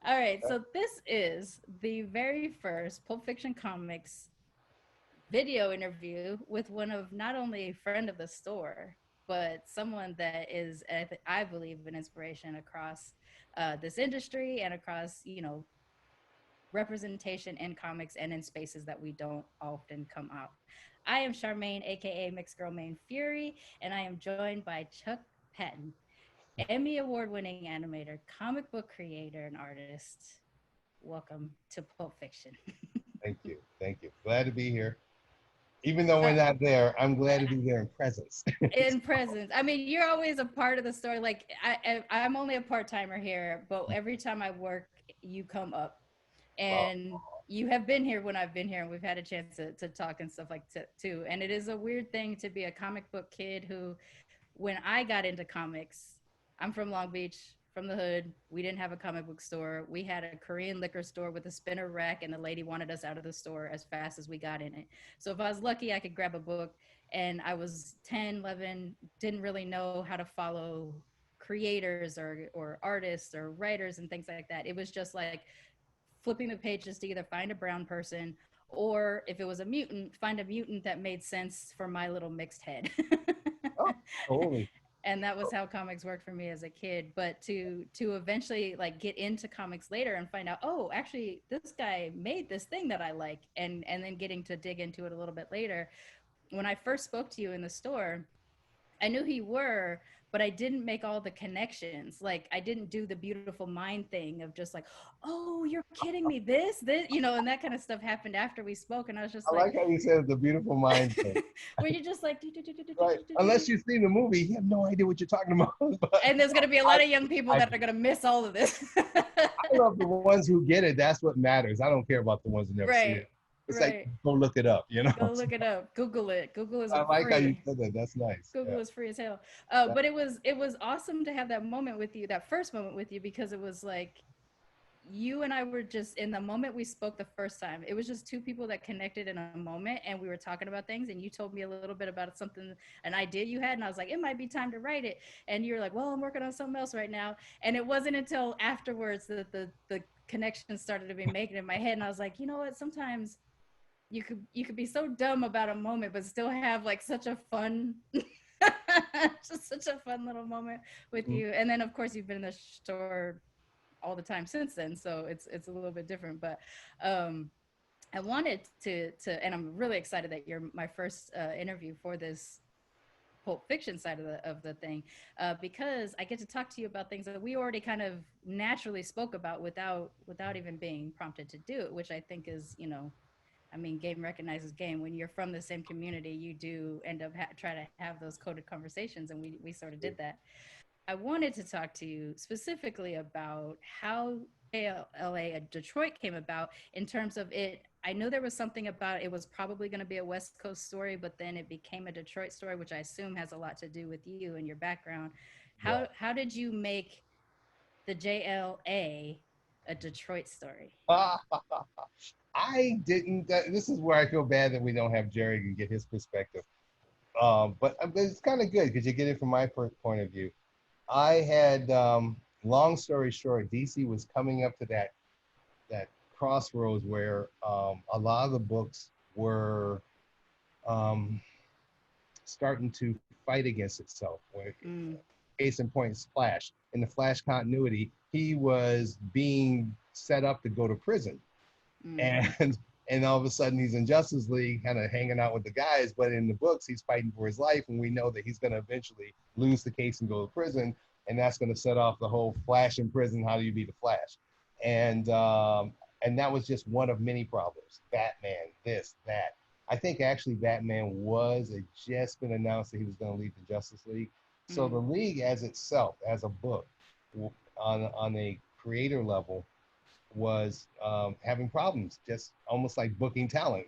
All right, so this is the very first Pulp Fiction Comics video interview with one of not only a friend of the store, but someone that is, I believe, an inspiration across this industry and across, representation in comics and in spaces that we don't often come out. I am Sharmane, aka Mixed Girl Main Fury, and I am joined by Chuck Patton, Emmy award-winning animator, comic book creator, and artist. Welcome to Pulp Fiction. Thank you. Thank you. Glad to be here. Even though we're uh, not there, I'm glad to be there in presence. in presence. I mean, you're always a part of the story. Like I'm only a part timer here, but every time I work, you come up, Oh, and you have been here when I've been here, and we've had a chance to talk and stuff like too. And it is a weird thing to be a comic book kid who, when I got into comics, I'm from Long Beach, from the hood. We didn't have a comic book store. We had a Korean liquor store with a spinner rack, and the lady wanted us out of the store as fast as we got in it. So if I was lucky, I could grab a book. And I was 10, 11, didn't really know how to follow creators or artists or writers and things like that. It was just like flipping the pages to either find a brown person, or if it was a mutant, find a mutant that made sense for my little mixed head. oh, totally. And that was how comics worked for me as a kid. But to eventually like get into comics later and find out, oh, actually this guy made this thing that I like, and then getting to dig into it a little bit later. When I first spoke to you in the store, I knew who you were, but I didn't make all the connections. Like I didn't do the beautiful mind thing of just like, oh, you're kidding me. This, and that kind of stuff happened after we spoke. And I was just I like, like how you said the beautiful mind thing. where you're just like, Right. Unless you've seen the movie, you have no idea what you're talking about. But and there's going to be a I, lot of young people I, that are going to miss all of this. I love the ones who get it. That's what matters. I don't care about the ones who never see it. Right. It's like, Right. go look it up, you know? Go look it up. Google it. Google is I like how you free. said that. That's nice. Google Yeah. is free as hell. That, But it was awesome to have that moment with you, that first moment with you, because it was like you and I were just in the moment we spoke the first time. It was just two people that connected in a moment, and we were talking about things, and you told me a little bit about something, an idea you had, and I was like, it might be time to write it. And you're like, well, I'm working on something else right now. And it wasn't until afterwards that the connection started to be making in my head, and I was like, you know what? Sometimes you could be so dumb about a moment, but still have like such a fun just such a fun little moment with mhm. you. And then of course you've been in the store all the time since then, so it's a little bit different. But um I wanted to and I'm really excited that you're my first interview for this Pulp Fiction side of the thing, because I get to talk to you about things that we already kind of naturally spoke about without even being prompted to do it, which I think is, I mean, game recognizes game. When you're from the same community, you do end up try to have those coded conversations, and we sort of did that. I wanted to talk to you specifically about how LA Detroit came about in terms of it. I know there was something about it was probably going to be a West Coast story, but then it became a Detroit story, which I assume has a lot to do with you and your background. Yeah. How did you make the JLA a Detroit story? I didn't. This is where I feel bad that we don't have Jerry and get his perspective. But it's kind of good because you get it from my point of view. I had, long story short, DC was coming up to that crossroads where a lot of the books were um, starting to fight against itself. Where, Mm, case in point, is Flash. In the Flash continuity, he was being set up to go to prison, mm, and and all of a sudden he's in Justice League, kind of hanging out with the guys. But in the books, he's fighting for his life, and we know that he's going to eventually lose the case and go to prison, and that's going to set off the whole Flash in prison. How do you be the Flash? And that was just one of many problems. Batman, this, that. I think actually Batman was it just been announced that he was going to leave the Justice League. So the mm, League as itself, as a book, on a creator level, was having problems, just almost like booking talent.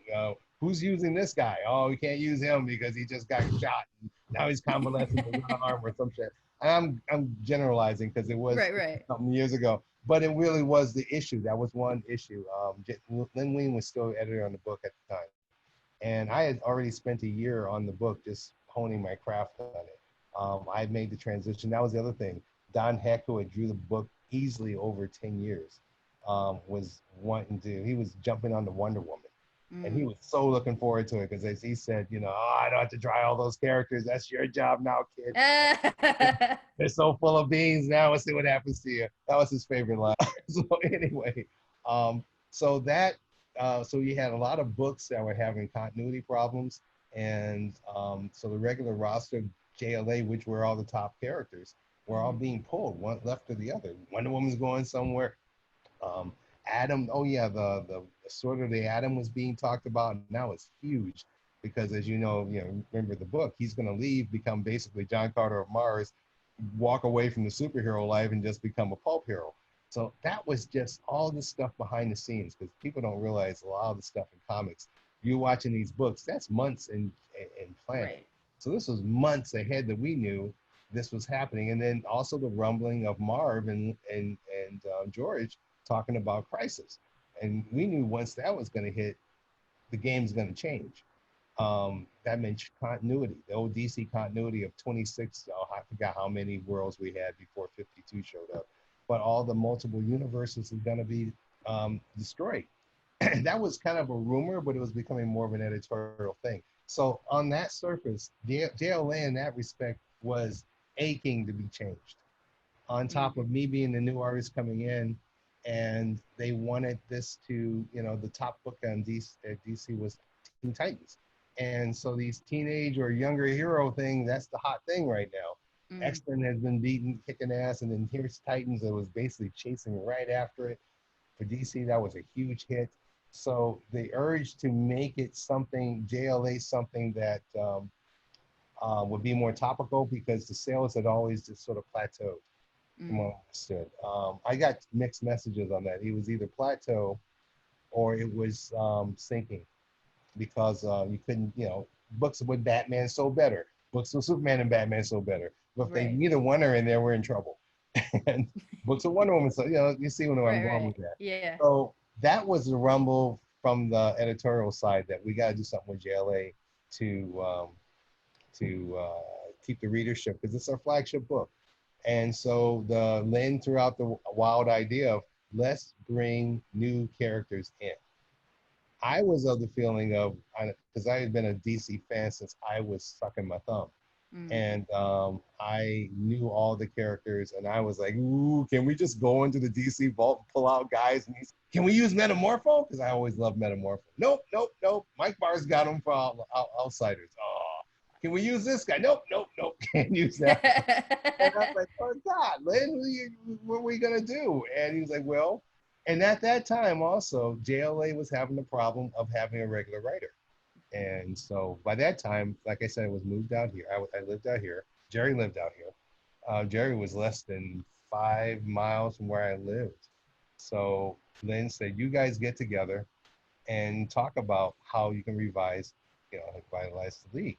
Who's using this guy? Oh, we can't use him because he just got shot. And now he's convalescing with one arm or some shit. And I'm generalizing because it was right, right. something years ago, but it really was the issue. That was one issue. Lin Wein was still editor on the book at the time, and I had already spent a year on the book just honing my craft on it. I had made the transition. That was the other thing. Don Heck, who had drew the book easily over 10 years, was wanting to. He was jumping on the Wonder Woman. And he Mm. was so looking forward to it because as he said, oh, I don't have to draw all those characters. That's your job now, kid. They're so full of beans. Now let's see what happens to you. That was his favorite line. So anyway, um, so that so you had a lot of books that were having continuity problems, and so the regular roster JLA, which were all the top characters, were all Mhm. being pulled one left to the other. Wonder Woman's going somewhere. Um, Adam, oh yeah, the sort of the Atom was being talked about, and now it's huge because as remember the book, he's going to leave, become basically John Carter of Mars, walk away from the superhero life and just become a pulp hero. So that was just all the stuff behind the scenes because people don't realize a lot of the stuff in comics. You're watching these books, that's months in planning. Right. So this was months ahead that we knew this was happening, and then also the rumbling of Marv and George talking about Crisis. And we knew once that was going to hit, the game's going to change. That meant continuity, the old DC continuity of 26, I forgot how many worlds we had before 52 showed up, but all the multiple universes is going to be destroyed. That was kind of a rumor, but it was becoming more of an editorial thing. So on that surface, JLA in that respect was aching to be changed on top Mm. of me being the new artist coming in, and they wanted this to, the top book on DC was Teen Titans. And so these teenage or younger hero thing, that's the hot thing right now. Mm. X-Men has been beaten, kicking ass, and then here's Titans that was basically chasing right after it. For DC, that was a huge hit. So the urge to make it something, JLA, something that would be more topical because the sales had always just sort of plateaued from what Mm. I understood. I got mixed messages on that. He was either plateau or it was sinking because you couldn't, books with Batman sold better. Books with Superman and Batman sold better. But if they Right. neither one are in there, we're in trouble. And books with Wonder Woman, so you see where I'm Right. going Right. with that. Yeah. So that was the rumble from the editorial side that we got to do something with JLA to keep the readership because it's our flagship book. And so the Lynn threw out the wild idea of let's bring new characters in. I was of the feeling of because I had been a DC fan since I was sucking my thumb, Mm. and I knew all the characters, and I was like, "Ooh, can we just go into the DC vault and pull out guys? And can we use Metamorpho? Because I always loved Metamorpho. Nope, nope, nope. Mike Barr's got him for outsiders. Oh, can we use this guy? Nope, nope, nope. Can't use that. And I was like, oh God, Lynn, what are we gonna do? And he was like, well, and at that time also, JLA was having the problem of having a regular writer. And so by that time, like I said, I was moved out here. I lived out here. Jerry lived out here. Jerry was less than 5 miles from where I lived. So Lynn said, you guys get together and talk about how you can revitalize the league.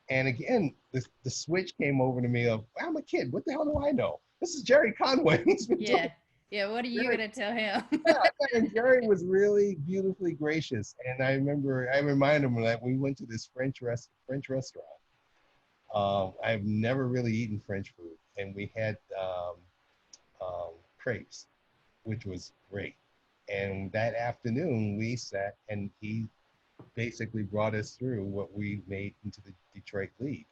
And again, the switch came over to me of, I'm a kid. What the hell do I know? This is Jerry Conway. He's been doing Yeah. Yeah. What are you Jerry. gonna tell him? Yeah, and Jerry was really beautifully gracious. And I remind him that we went to this French restaurant. I've never really eaten French food, and we had crepes, which was great. And that afternoon, we sat, and he basically brought us through what we made into the Detroit League.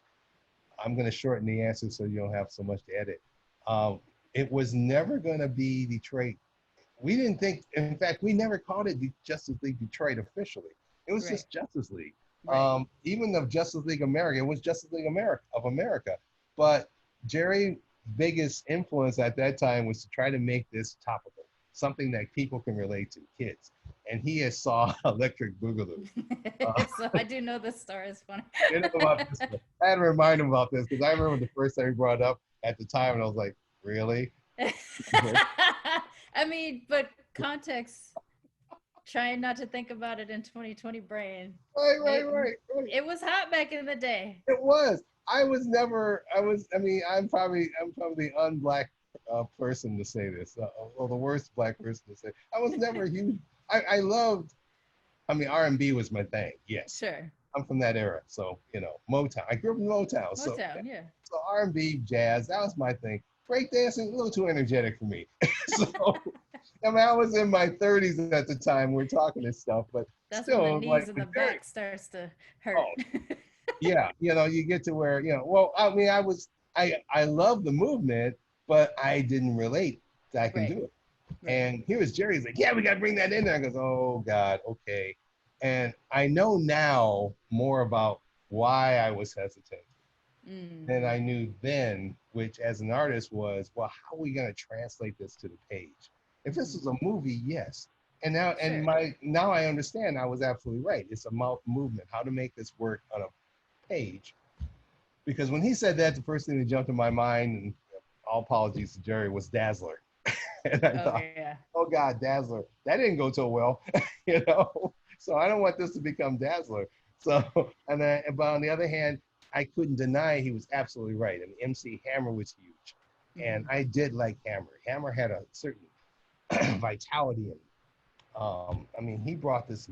I'm going to shorten the answer so you don't have so much to edit. Um, it was never going to be Detroit. We didn't think, in fact, we never called it the Justice League Detroit officially. It was Right. just Justice League. Right. Even of Justice League America, it was Justice League America. But Jerry's biggest influence at that time was to try to make this topical, something that people can relate to, kids. And he has saw Electric Boogaloo. Uh, So I do know the star is funny. you know about this one. I had to remind him about this because I remember the first time he brought it up at the time, and I was like, really? I mean, but context, trying not to think about it in 2020 brain. Right, right, It right, right. it was hot back in the day. It was. I was never. I was. I mean, I'm probably the unblack person to say this, or the worst black person to say. I was never a huge. I loved. I mean, R&B was my thing. Yes, Sure. I'm from that era, so Motown. I grew up in Motown, Motown, yeah. so R&B, jazz, that was my thing. Breakdancing, a little too energetic for me. So I mean, I was in my 30s at the time we're talking this stuff, but That's when the still, like knees and the with Jerry, back starts to hurt. oh yeah, you get to where, well, I mean, I love the movement, but I didn't relate that I can Right. do it. Right. And here was Jerry's like, yeah, we got to bring that in there. I goes, oh God, okay. And I know now more about why I was hesitant than Mm. I knew then, which as an artist was, well, how are we going to translate this to the page? If this Mm-hmm. was a movie, yes. And now, Sure. now I understand. I was absolutely right. It's a movement. How to make this work on a page? Because when he said that, the first thing that jumped in my mind, and all apologies to Jerry, was Dazzler. And I thought, Okay. Yeah. oh God, Dazzler. That didn't go so well, you know. So I don't want this to become Dazzler. So, but on the other hand, I couldn't deny he was absolutely right. And MC Hammer was huge, and Mm-hmm. I did like Hammer. Hammer had a certain vitality in him. I mean, he brought this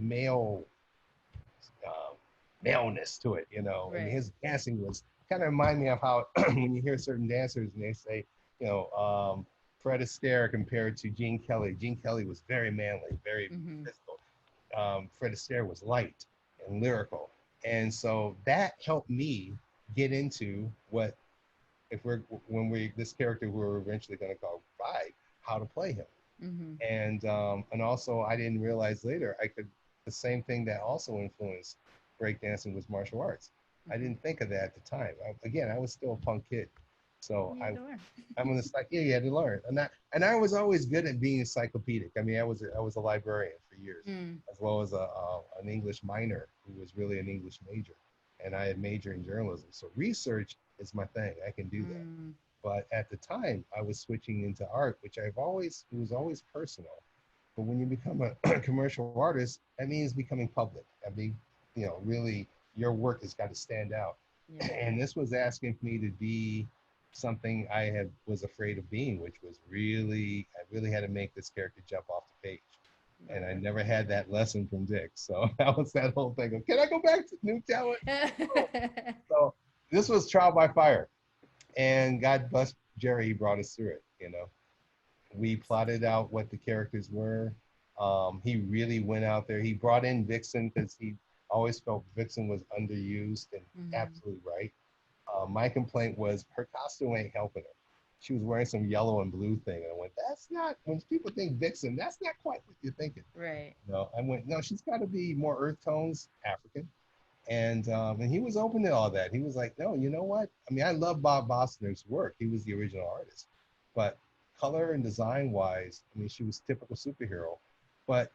uh, maleness to it, and Right. his dancing was kind of remind me of how when you hear certain dancers and they say, you know, Fred Astaire compared to Gene Kelly. Gene Kelly was very manly, very Mm-hmm. physical. Fred Astaire was light and lyrical, and so that helped me get into what if we're when we this character who we're eventually going to call Pride, how to play him, Mm-hmm. and also I didn't realize later I could the same thing that also influenced breakdancing was martial arts. I Mm-hmm. didn't think of that at the time. Again, I was still a punk kid, so You had to learn. I'm gonna like yeah, you had to learn, and I was always good at being encyclopedic. I mean, I was a librarian for years, Mm. as well as an English minor who was really an English major, and I had major in journalism. So research is my thing. I can do that. Mm. But at the time, I was switching into art, which it was always personal. But when you become a commercial artist, that means becoming public. I mean, really, your work has got to stand out. Yeah. And this was asking me to be something was afraid of being, which was I really had to make this character jump off the page. And I never had that lesson from Dick. So that was that whole thing of, can I go back to new talent? Oh. Right. So this was trial by fire. And God bless Jerry, he brought us through it. We plotted out what the characters were. He really went out there. He brought in Vixen because he always felt Vixen was underused and Mm-hmm. absolutely right. My complaint was her costume ain't helping her. She was wearing some yellow and blue thing, and I went, "That's not." When people think Vixen, that's not quite what you're thinking. Right. No, I went, "No, she's got to be more earth tones, African." And he was open to all that. He was like, no, you know what? I mean, I love Bob Bostner's work. He was the original artist, but color and design wise, I mean, she was typical superhero. But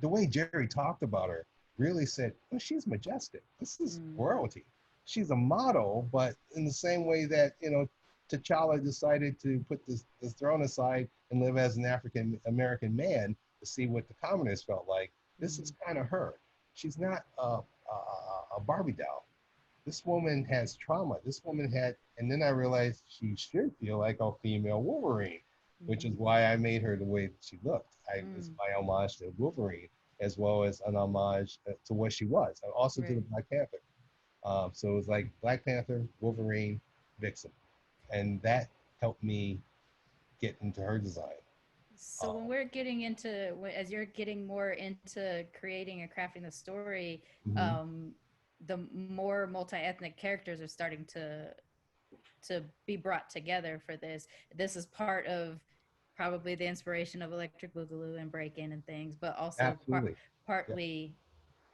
the way Jerry talked about her really said, oh, she's majestic. This is Mm. royalty. She's a model, but in the same way that T'Challa decided to put this throne aside and live as an African American man to see what the commoners felt like. This Mm-hmm. is kind of her. She's not a Barbie doll. This woman has trauma. This woman had, and then I realized she should feel like a female Wolverine, which is Mm-hmm. why I made her the way that she looked. It's Mm. my homage to Wolverine, as well as an homage to what she was, and also to the Right. Black Panther. So it was like Black Panther, Wolverine, Vixen, and that helped me get into her design. So when Um, we're getting into as you're getting more into creating and crafting the story, mhm. um, the more multi-ethnic characters are starting to be brought together for this. This is part of probably the inspiration of Electric Boogaloo and Break In and things, but also Absolutely. Yeah. partly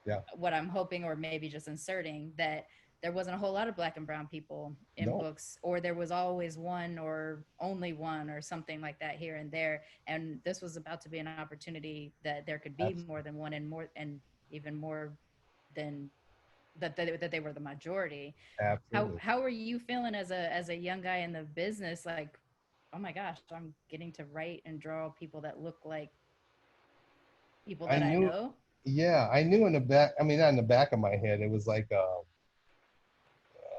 Yeah. what I'm hoping, or maybe just inserting that there wasn't a whole lot of black and brown people in No. books, or there was always one or only one or something like that here and there. And this was about to be an opportunity that there could be more Absolutely. than one, and even more than that they were the majority. How Absolutely. how are you feeling as a young guy in the business? Like, oh my gosh, I'm getting to write and draw people that look like people I that I knew know. Yeah, I knew in the back. I mean, not in the back of my head. It was like,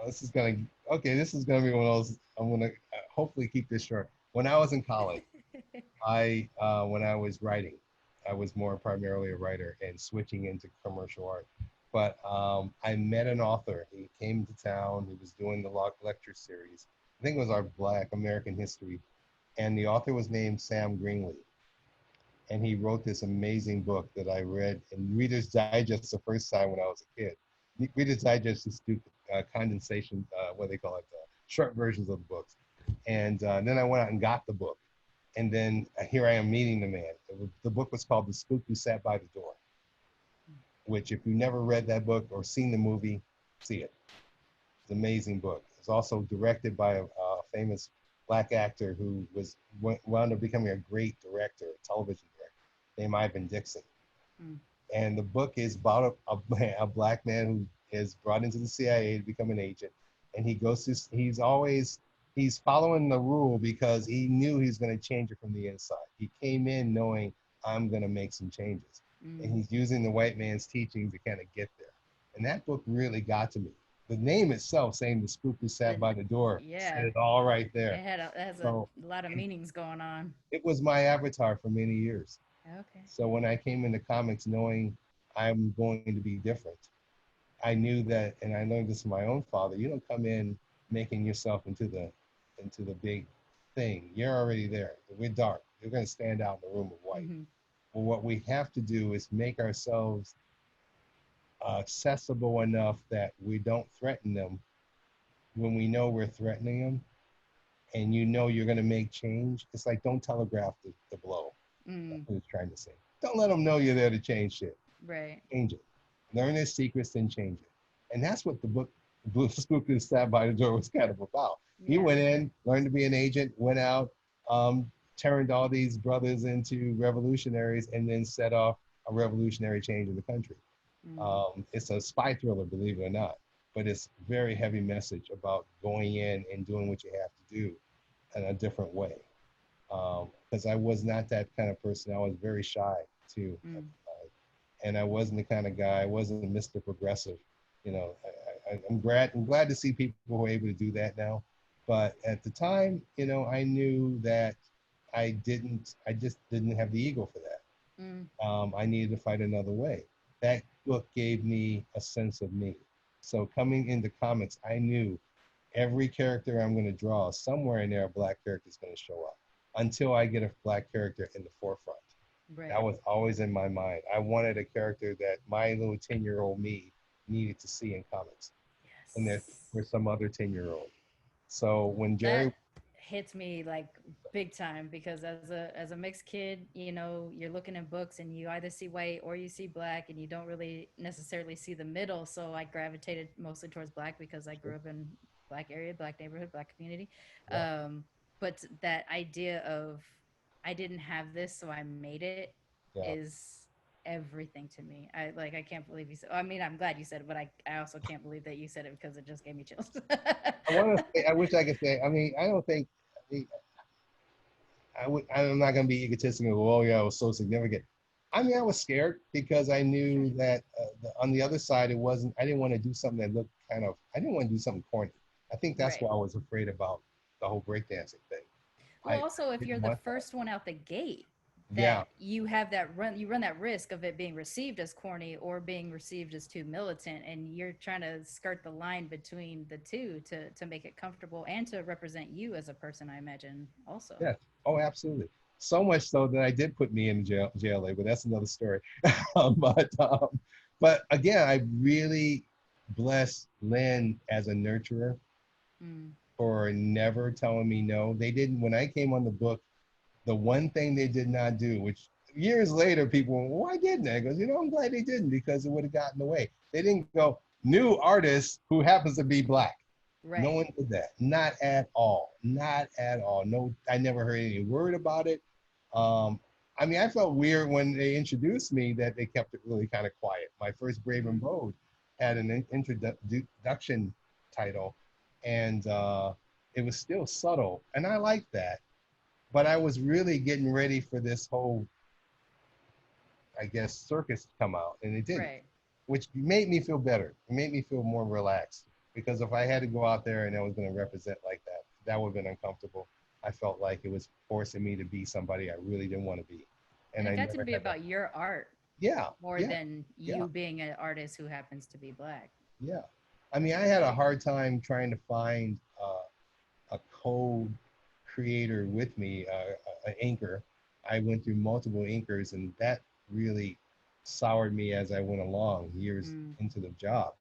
this is gonna. Okay, this is gonna be one of those. I'm gonna hopefully keep this short. When I was in college, when I was writing, I was more primarily a writer and switching into commercial art. But I met an author. He came to town. He was doing the lecture series. I think it was our Black American History, and the author was named Sam Greenlee. and he wrote this amazing book that I read in Reader's Digest the first time when I was a kid. Reader's Digest is stupid condensation, what they call it, short versions of the books. And then I went out and got the book. And then here I am meeting the man. The book was called The Spook Who Sat by the Door, which if you never read that book or seen the movie, see it. It's an amazing book. It's also directed by a famous black actor who wound up becoming a great director, television director, named Ivan Dixon. Mm. And the book is about a black man who is brought into the CIA to become an agent. And he's following the rule because he knew he was going to change it from the inside. He came in knowing I'm going to make some changes. And Mm. he's using the white man's teaching to kind of get there. And that book really got to me. The name itself, saying the spook who sat The, by the door, said yeah, it all right there. it has a So lot of meanings going on. it was my avatar for many years. Okay. So when I came into comics knowing I'm going to be different, I knew that, and I learned this from my own father, you don't come in making yourself into the big thing. You're already there. We're dark. You're going to stand out in the room of white. Mm-hmm. Well, what we have to do is make ourselves accessible enough that we don't threaten them when we know we're threatening them, and you know you're going to make change. It's like don't telegraph the blow. That's Mm. what it's trying to say. Don't let them know you're there to change shit. Right. Change it. Learn their secrets, then change it. And that's what the book Blue Spook and Sat by the Door was kind of about. He Yeah. went in, learned to be an agent, went out, turned all these brothers into revolutionaries, and then set off a revolutionary change in the country. Mm. It's a spy thriller, believe it or not, but it's very heavy message about going in and doing what you have to do in a different way. Because I was not that kind of person. I was very shy too. Mm. And I wasn't the kind of guy. I wasn't Mr. Progressive. You know, I'm glad to see people who are able to do that now. But at the time, I knew that I just didn't have the ego for that. Mm. I needed to fight another way. That book gave me a sense of me. So coming into comics, I knew every character I'm going to draw, somewhere in there, a black character is going to show up until I get a black character in the forefront. That Right. was always in my mind. I wanted a character that my little 10-year-old me needed to see in comics, and that Yes. for some other 10-year-old. So when That Jerry, hits me like big time because as a mixed kid, you're looking at books and you either see white or you see black and you don't really necessarily see the middle. So I gravitated mostly towards black because I grew up in black area, black neighborhood, black community. yeah, Um, but that idea of I didn't have this, so I made it yeah, is everything to me. I can't believe you said. I mean, I'm glad you said it, but I also can't believe that you said it because it just gave me chills. I want to say, I wish I could say, I mean, I don't think, I'm not going to be egotistical. Oh, yeah, it was so significant. I mean, I was scared because I Sure. knew that on the other side, I didn't want to do something that looked I didn't want to do something corny. I think that's Right. why I was afraid about the whole breakdancing thing. Well, I also if you're didn't the want that. first one out the gate, Yeah, that you run that risk of it being received as corny or being received as too militant, and you're trying to skirt the line between the two to make it comfortable and to represent you as a person, I imagine also. yes. Oh, absolutely. So much so that I did put me in JLA, but that's another story. but but again, I really bless Lynn as a nurturer Mm. for never telling me no. They didn't when I came on the book. The one thing they did not do, which years later people went, why didn't they? I goes, I'm glad they didn't because it would have gotten away. They didn't go, new artist who happens to be black. No Right. one did that. Not at all. Not at all. No, I never heard any word about it. Um, I mean, I felt weird when they introduced me that they kept it really kind of quiet. My first Brave and Mm. Bold had an introduction title, and it was still subtle, and I liked that. But I was really getting ready for this whole, I guess, circus to come out, and it didn't, Right. which made me feel better. It made me feel more relaxed because if I had to go out there and I was going to represent like that, that would have been uncomfortable. I felt like it was forcing me to be somebody I really didn't want to be, And and it I got to never be had that. about your art Yeah, more yeah, than yeah, you being an artist who happens to be black. yeah. I mean, I had a hard time trying to find a co-creator with me, an anchor, I went through multiple inkers, and that really soured me as I went along years Mm. into the job,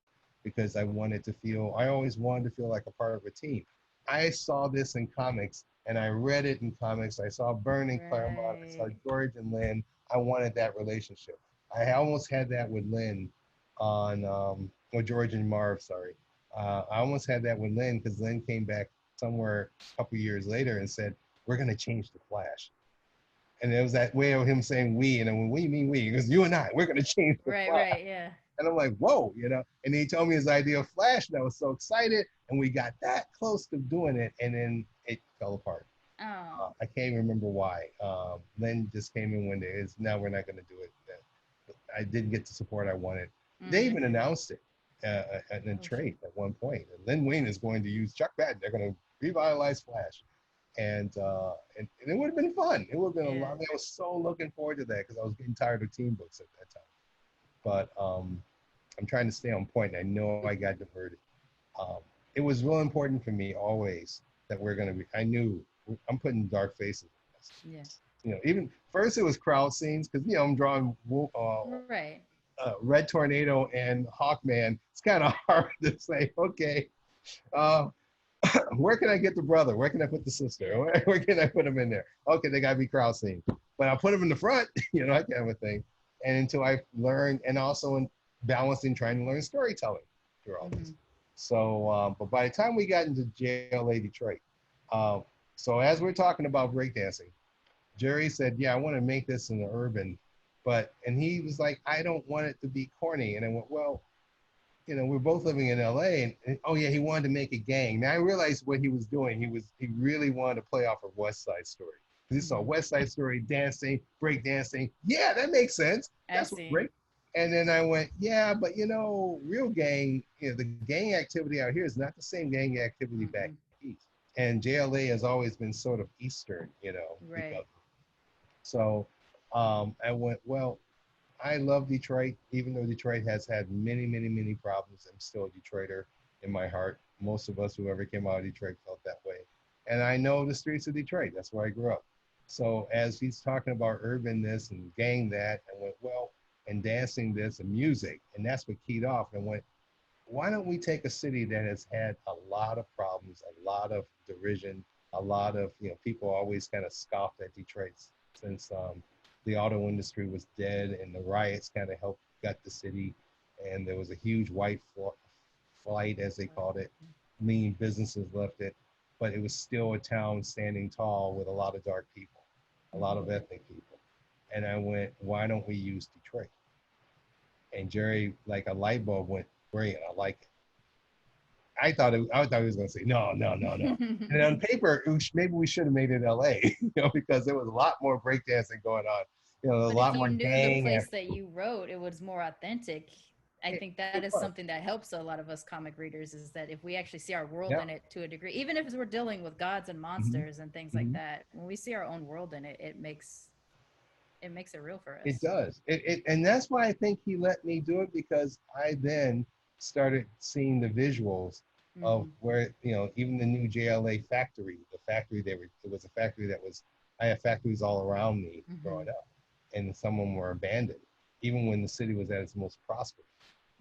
because I always wanted to feel like a part of a team. I saw this in comics and I read it in comics. I saw Byrne and Claremont. I saw Right. George and Lynn. I wanted that relationship. I almost had that with Lynn or George and Marv, sorry. I almost had that with Lynn because Lynn came back somewhere a couple years later and said, we're going to change the Flash. And it was that way of him saying we, and then when we mean we, because you and I, we're going to change the Right, Flash. right, yeah. And I'm like, whoa, you know. And he told me his idea of Flash, and I was so excited. And we got that close to doing it, and then it fell apart. Oh. I can't remember why. Lynn just came in one day. It's now we're not going to do it. I didn't get the support I wanted. They Mm. even announced it in a Oh shoot. trade at one point. Lynn Wayne is going to use Chuck Patton. They're going to revitalize Flash, and it would have been fun. It would have been a Yeah. lot. I was so looking forward to that because I was getting tired of team books at that time. But I'm trying to stay on point. I know I got diverted. Um, it was real important for me always that we're going to be. I knew I'm putting dark faces in this. Yeah. Even first it was crowd scenes because I'm drawing Right. Red Tornado and Hawkman. It's kind of hard to say. Okay, uh, where can I get the brother? Where can I put the sister? Yeah. Where can I put them in there? Okay, they gotta be crowd scenes, but I'll put them in the front. That kind of a thing. And until I learned, and also in balancing trying to learn storytelling through all Mm-hmm. this. So, but by the time we got into JLA Detroit, um, so as we're talking about breakdancing, Jerry said, "Yeah, I want to make this in the urban," and he was like, "I don't want it to be corny." And I went, "Well, we're both living in LA, and oh yeah, he wanted to make a gang." Now I realized what he was doing. He really wanted to play off of West Side Story. He saw Mm-hmm. West Side Story dancing, break dancing. Yeah, that makes sense. I That's what see. break. And then I went, yeah, but real gang, the gang activity out here is not the same gang activity back Mm-mm. east. And JLA has always been sort of Eastern, Right. because so I went, well, I love Detroit, even though Detroit has had many, many, many problems. I'm still a Detroiter in my heart. Most of us who ever came out of Detroit felt that way. And I know the streets of Detroit. That's where I grew up. So as he's talking about urban this and gang that, I went, well, and dancing this and music. And that's what keyed off. And went, why don't we take a city that has had a lot of problems, a lot of derision, a lot of, people always kind of scoffed at Detroit since the auto industry was dead and the riots kind of helped gut the city. And there was a huge white flight, as they called it, meaning businesses left it, but it was still a town standing tall with a lot of dark people, a lot Mm-hmm. of ethnic people. And I went, why don't we use Detroit? And Jerry, like a light bulb went, great, I like it. I thought he was going to say no, no, no, no. And on paper, maybe we should have made it L.A. Because there was a lot more breakdancing going on. A But if lot you more knew the gang place after that you wrote, it was more authentic. I think that it is was. something that helps a lot of us comic readers is that if we actually see our world Yeah. in it to a degree, even if we're dealing with gods and Hmm. monsters and things like Hmm. that, when we see our own world in it, it makes it real for It us. does. And that's why I think he let me do it because I then started seeing the visuals of Mm-hmm. where, even the new JLA factory, the factory it was a factory I have factories all around me Mm-hmm. growing up, and some of them were abandoned, even when the city was at its most prosperous.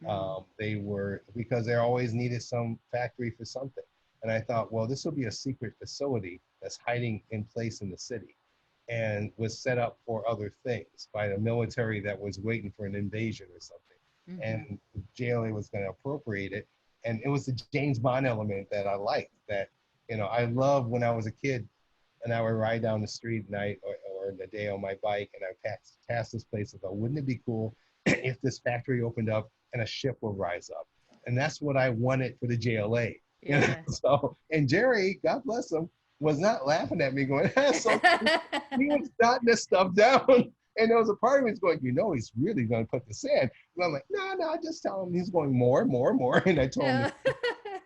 Mm. They were because they always needed some factory for something. And I thought, well, this will be a secret facility that's hiding in place in the city and was set up for other things by the military that was waiting for an invasion or something. Mm-hmm. And JLA was going to appropriate it. And it was the James Bond element that I liked. That, I loved when I was a kid and I would ride down the street at night or in the day on my bike and I pass this place. I thought, wouldn't it be cool if this factory opened up and a ship would rise up? And that's what I wanted for the JLA. Yeah. So, and Jerry, God bless him, was not laughing at me going, that's so cool. He was jotting this stuff down. And there was a part of me that's going, he's really going to put this in. And I'm like, no, no, just tell him he's going more, more, more. And I told him, Yeah.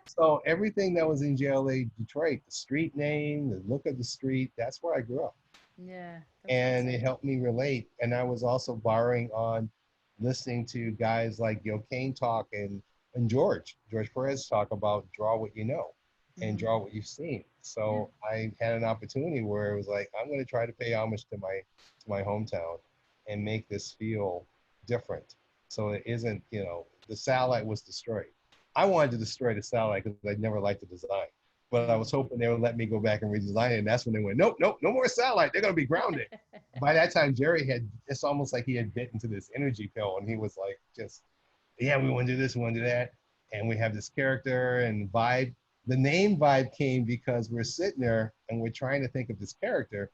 so everything that was in JLA Detroit, the street name, the look of the street, that's where I grew up. Yeah, that's And awesome. it helped me relate. And I was also borrowing on listening to guys like Gil Kane talk and George Perez talk about draw what you know. and Hmm. draw what you've seen. Yeah. So I had an opportunity where it was like, I'm going to try to pay homage to my hometown and make this feel different. So it isn't, the satellite was destroyed. I wanted to destroy the satellite because I never liked the design. But I was Mm. hoping they would let me go back and redesign it. And that's when they went, nope, nope, no more satellite. They're going to be grounded. By that time, Jerry had, it's almost like he had bit into this energy pill and he was like, just, yeah, we want to do this, we want to do that. And we have this character and vibe. The name vibe came because we're sitting there and we're trying to think of this character.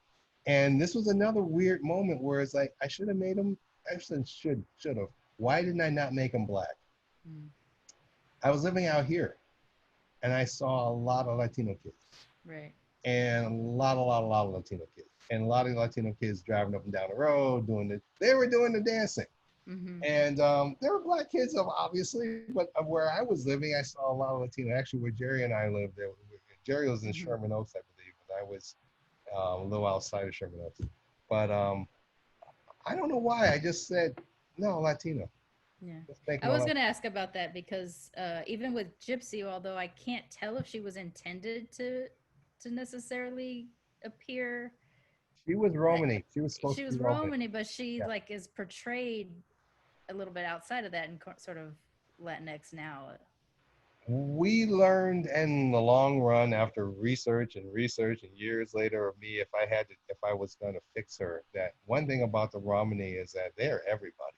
And this was another weird moment where it's like, I should have made him, I should have. Why didn't I not make him black? Mm. I was living out here and I saw a lot of Latino kids Right. and a lot of Latino kids and a lot of Latino kids driving up and down the road they were doing the dancing. Hmm. And there were black kids, obviously, but where I was living, I saw a lot of Latino. Actually, where Jerry and I lived, Jerry was in Hmm. Sherman Oaks, I believe, and I was a little outside of Sherman Oaks. But I don't know why. I just said, no, Latino. Yeah. Let's make I him a was going Latino. to ask about that because even with Gypsy, although I can't tell if she was intended to necessarily appear, She was uh, Romany. She was supposed she to be was Romany. Romany, but she Yeah. like is portrayed a little bit outside of that and sort of Latinx now. We learned in the long run after research and years later of me, if I was going to fix her, that one thing about the Romany is that they're everybody.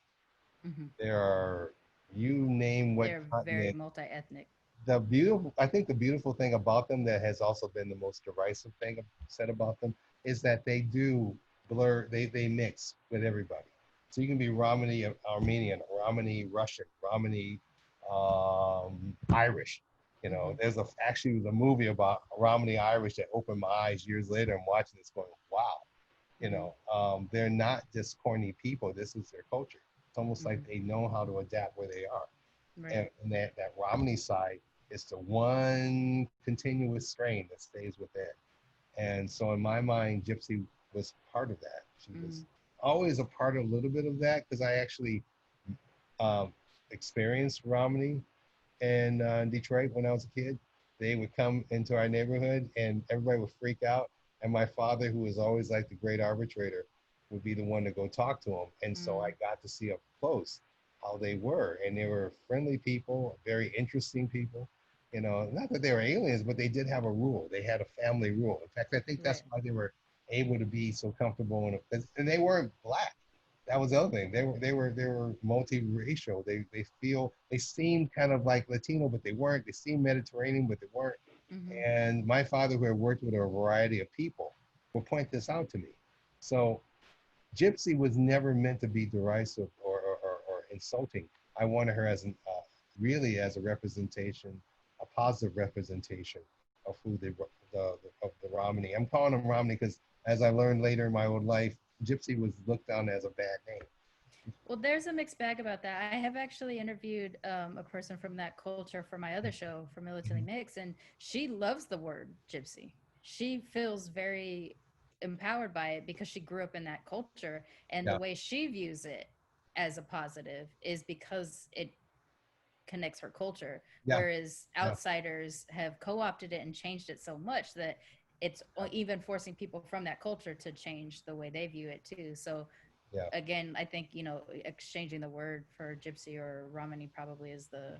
Hmm. There are, you name what They're very continent. multi-ethnic. I think the beautiful thing about them that has also been the most derisive thing said about them is that they do they mix with everybody. So you can be Romani Armenian, Romani Russian, Romani Irish. Hmm. Actually was a movie about Romani Irish that opened my eyes years later. I'm watching this going, wow, Hmm. they're not just corny people. This is their culture. It's almost like Hmm. they know how to adapt where they are. Right. And that Romney side is the one continuous strain that stays within. And so in my mind, Gypsy was part of that. She was Hmm. always a part of a little bit of that because I actually um, experienced Romney in Detroit when I was a kid. They would come into our neighborhood and everybody would freak out. And my father, who was always like the great arbitrator, would be the one to go talk to them. And so I Mm. got to see up close how they were. And they were friendly people, very interesting people. Not that they were aliens, but they did have a rule. They had a family rule. In fact, I think that's Right. why they were able to be so comfortable and they weren't black. That was the other thing. They were multiracial. They seemed kind of like Latino, but they weren't. They seemed Mediterranean, but they weren't. Hmm. And my father, who had worked with a variety of people, would point this out to me. So Gypsy was never meant to be derisive or insulting. I wanted her really as a representation, a positive representation of who of the Romney. I'm calling them Romney because as I learned later in my old life, Gypsy was looked on as a bad name. Well, there's a mixed bag about that. I have actually interviewed a person from that culture for my other show for Militantly Mhm. Mixed, and she loves the word gypsy. She feels very empowered by it because she grew up in that culture, and the Yeah, way she views it as a positive is because it connects her culture, yeah, whereas yeah, outsiders have co-opted it and changed it so much that it's even forcing people from that culture to change the way they view it too. So yeah. again, I think exchanging the word for gypsy or Romani probably is the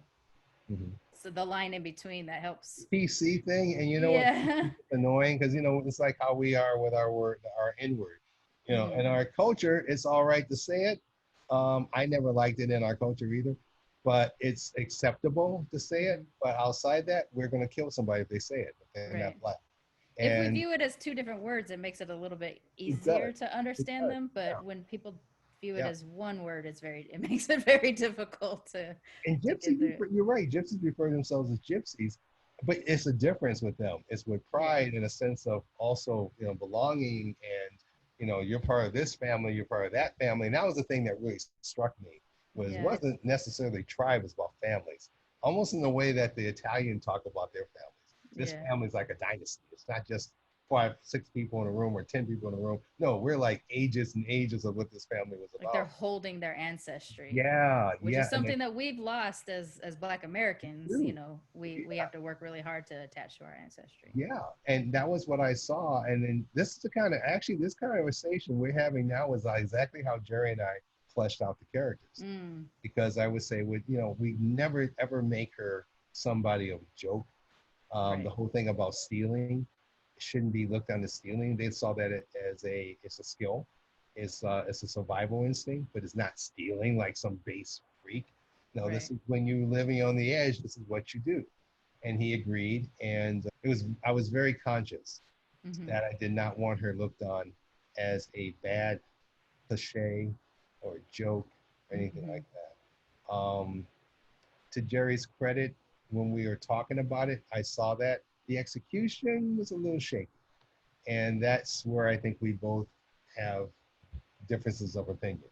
Mhm. so the line in between that helps. PC thing, and you know what? Yeah. It's annoying because it's like how we are with our word, our N word. In Hmm. our culture, it's all right to say it. I never liked it in our culture either, but it's acceptable to say it. Hmm. But outside that, we're gonna kill somebody if they say it if they're not Right. black. If we And view it as two different words, it makes it a little bit it easier does. to It understand does. them. Yeah. But when people view it Yeah. as one word, it makes it very difficult And to get gypsies, through. you're right. Gypsies refer to themselves as gypsies, but it's a difference with them. It's with Yeah. pride and a sense of also, belonging and, you're part of this family, you're part of that family. And that was the thing that really struck me was Yeah. wasn't necessarily tribe, it was about families, almost in the way that the Italian talk about their families. This Yeah. family is like a dynasty. It's not just 5, 6 people in a room or 10 people in a room. No, we're like ages and ages of what this family was Like they're about. holding their ancestry, Yeah, which is yeah, and something that we've lost as Black Americans. You true. know, we Yeah, have to work really hard to attach to our ancestry. yeah, and that was what I saw. And then this is the kind of actually this conversation we're having now is exactly how Jerry and I fleshed out the characters. Mm, Because I would say, with we never ever make her somebody of joke. The right, whole thing about stealing shouldn't be looked on as stealing. They saw that as it's a skill, it's a survival instinct, but it's not stealing like some base freak. No, this right. is when you're living on the edge. This is what you do. And he agreed, and I was very conscious Mm-hmm. that I did not want her looked on as a bad cliche or joke or anything Mm-hmm. like that. To Jerry's credit, when we were talking about it, I saw that the execution was a little shaky. And that's where I think we both have differences of opinion,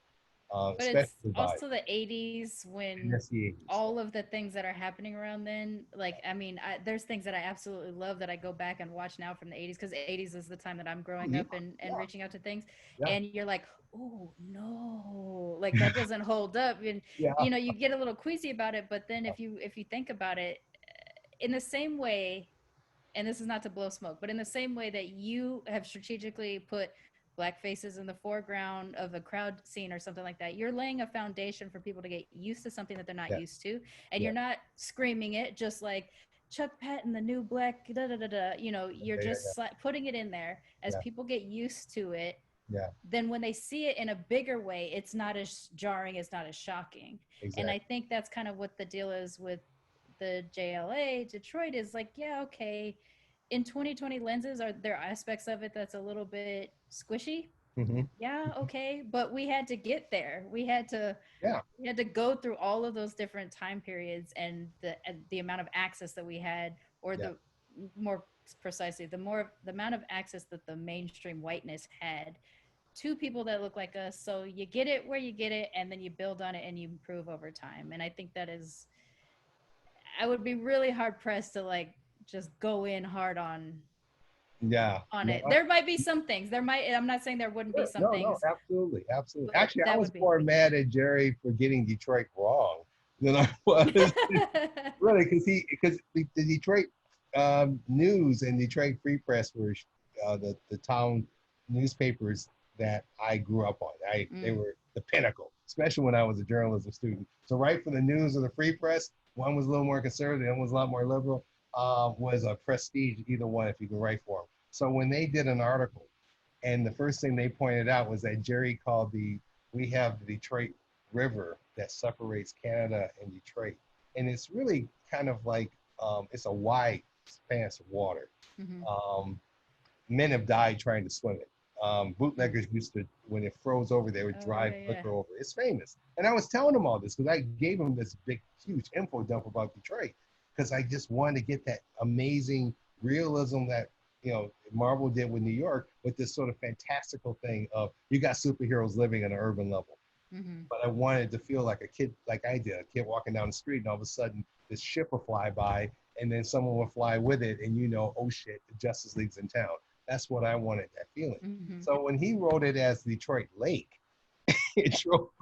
But it's especially by also the 80s and when that's the 80s. all of the things that are happening around then, like, I mean, there's things that I absolutely love that I go back and watch now from the 80s, because the 80s is the time that I'm Oh, growing yeah, up and yeah, reaching out to things. yeah, And you're like, oh, no, like that doesn't hold up. And, yeah, you know, you get a little queasy about it. But then if you think about it, in the same way, and this is not to blow smoke, but in the same way that you have strategically put black faces in the foreground of a crowd scene or something like that, you're laying a foundation for people to get used to something that they're not yeah, used to. And yeah, you're not screaming it just like Chuck Patton, the new black, da da da da. You know, you're yeah, just putting it in there as yeah, people get used to it. yeah, Then when they see it in a bigger way, it's not as jarring, it's not as shocking. And I exactly. think that's kind of what the deal is with the JLA Detroit, is like, yeah, okay, in 2020 lenses, are there aspects of it that's a little bit squishy? Hmm. Yeah, okay, but we had to get there. Yeah, We had to go through all of those different time periods, and the amount of access that we had, or yeah, the more precisely, the amount of access that the mainstream whiteness had to people that look like us. So you get it where you get it, and then you build on it and you improve over time. And I think that is, I would be really hard pressed to like just go in hard yeah. on No, it. There might be some things. There might. I'm not saying there wouldn't be sure. some No, no, things, absolutely, absolutely. but Actually, I that was would be. more mad at Jerry for getting Detroit wrong than I was really, because the Detroit News and Detroit Free Press were the town newspapers that I grew up on. They Mm, were the pinnacle, especially when I was a journalism student. So write for the News or the Free Press, one was a little more conservative, one was a lot more liberal. Was a prestige, either one, if you could write for them. So when they did an article, and the first thing they pointed out was that Jerry called we have the Detroit River that separates Canada and Detroit, and it's really kind of like it's a wide expanse of water. mm-hmm. Um, Men have died trying to swim it. Mm. Bootleggers used to, when it froze over, they would Oh drive yeah, yeah. liquor over. It's famous. And I was telling them all this because I gave them this big, huge info dump about Detroit because I just wanted to get that amazing realism that Marvel did with New York, with this sort of fantastical thing of you got superheroes living on an urban level. Mm-hmm. But I wanted to feel like a kid, like I did, a kid walking down the street, and all of a sudden this ship will fly by, and then someone will fly with it, and oh shit, the Justice League's in town. That's what I wanted, that feeling. Mm-hmm. So when he wrote it as Detroit Lake,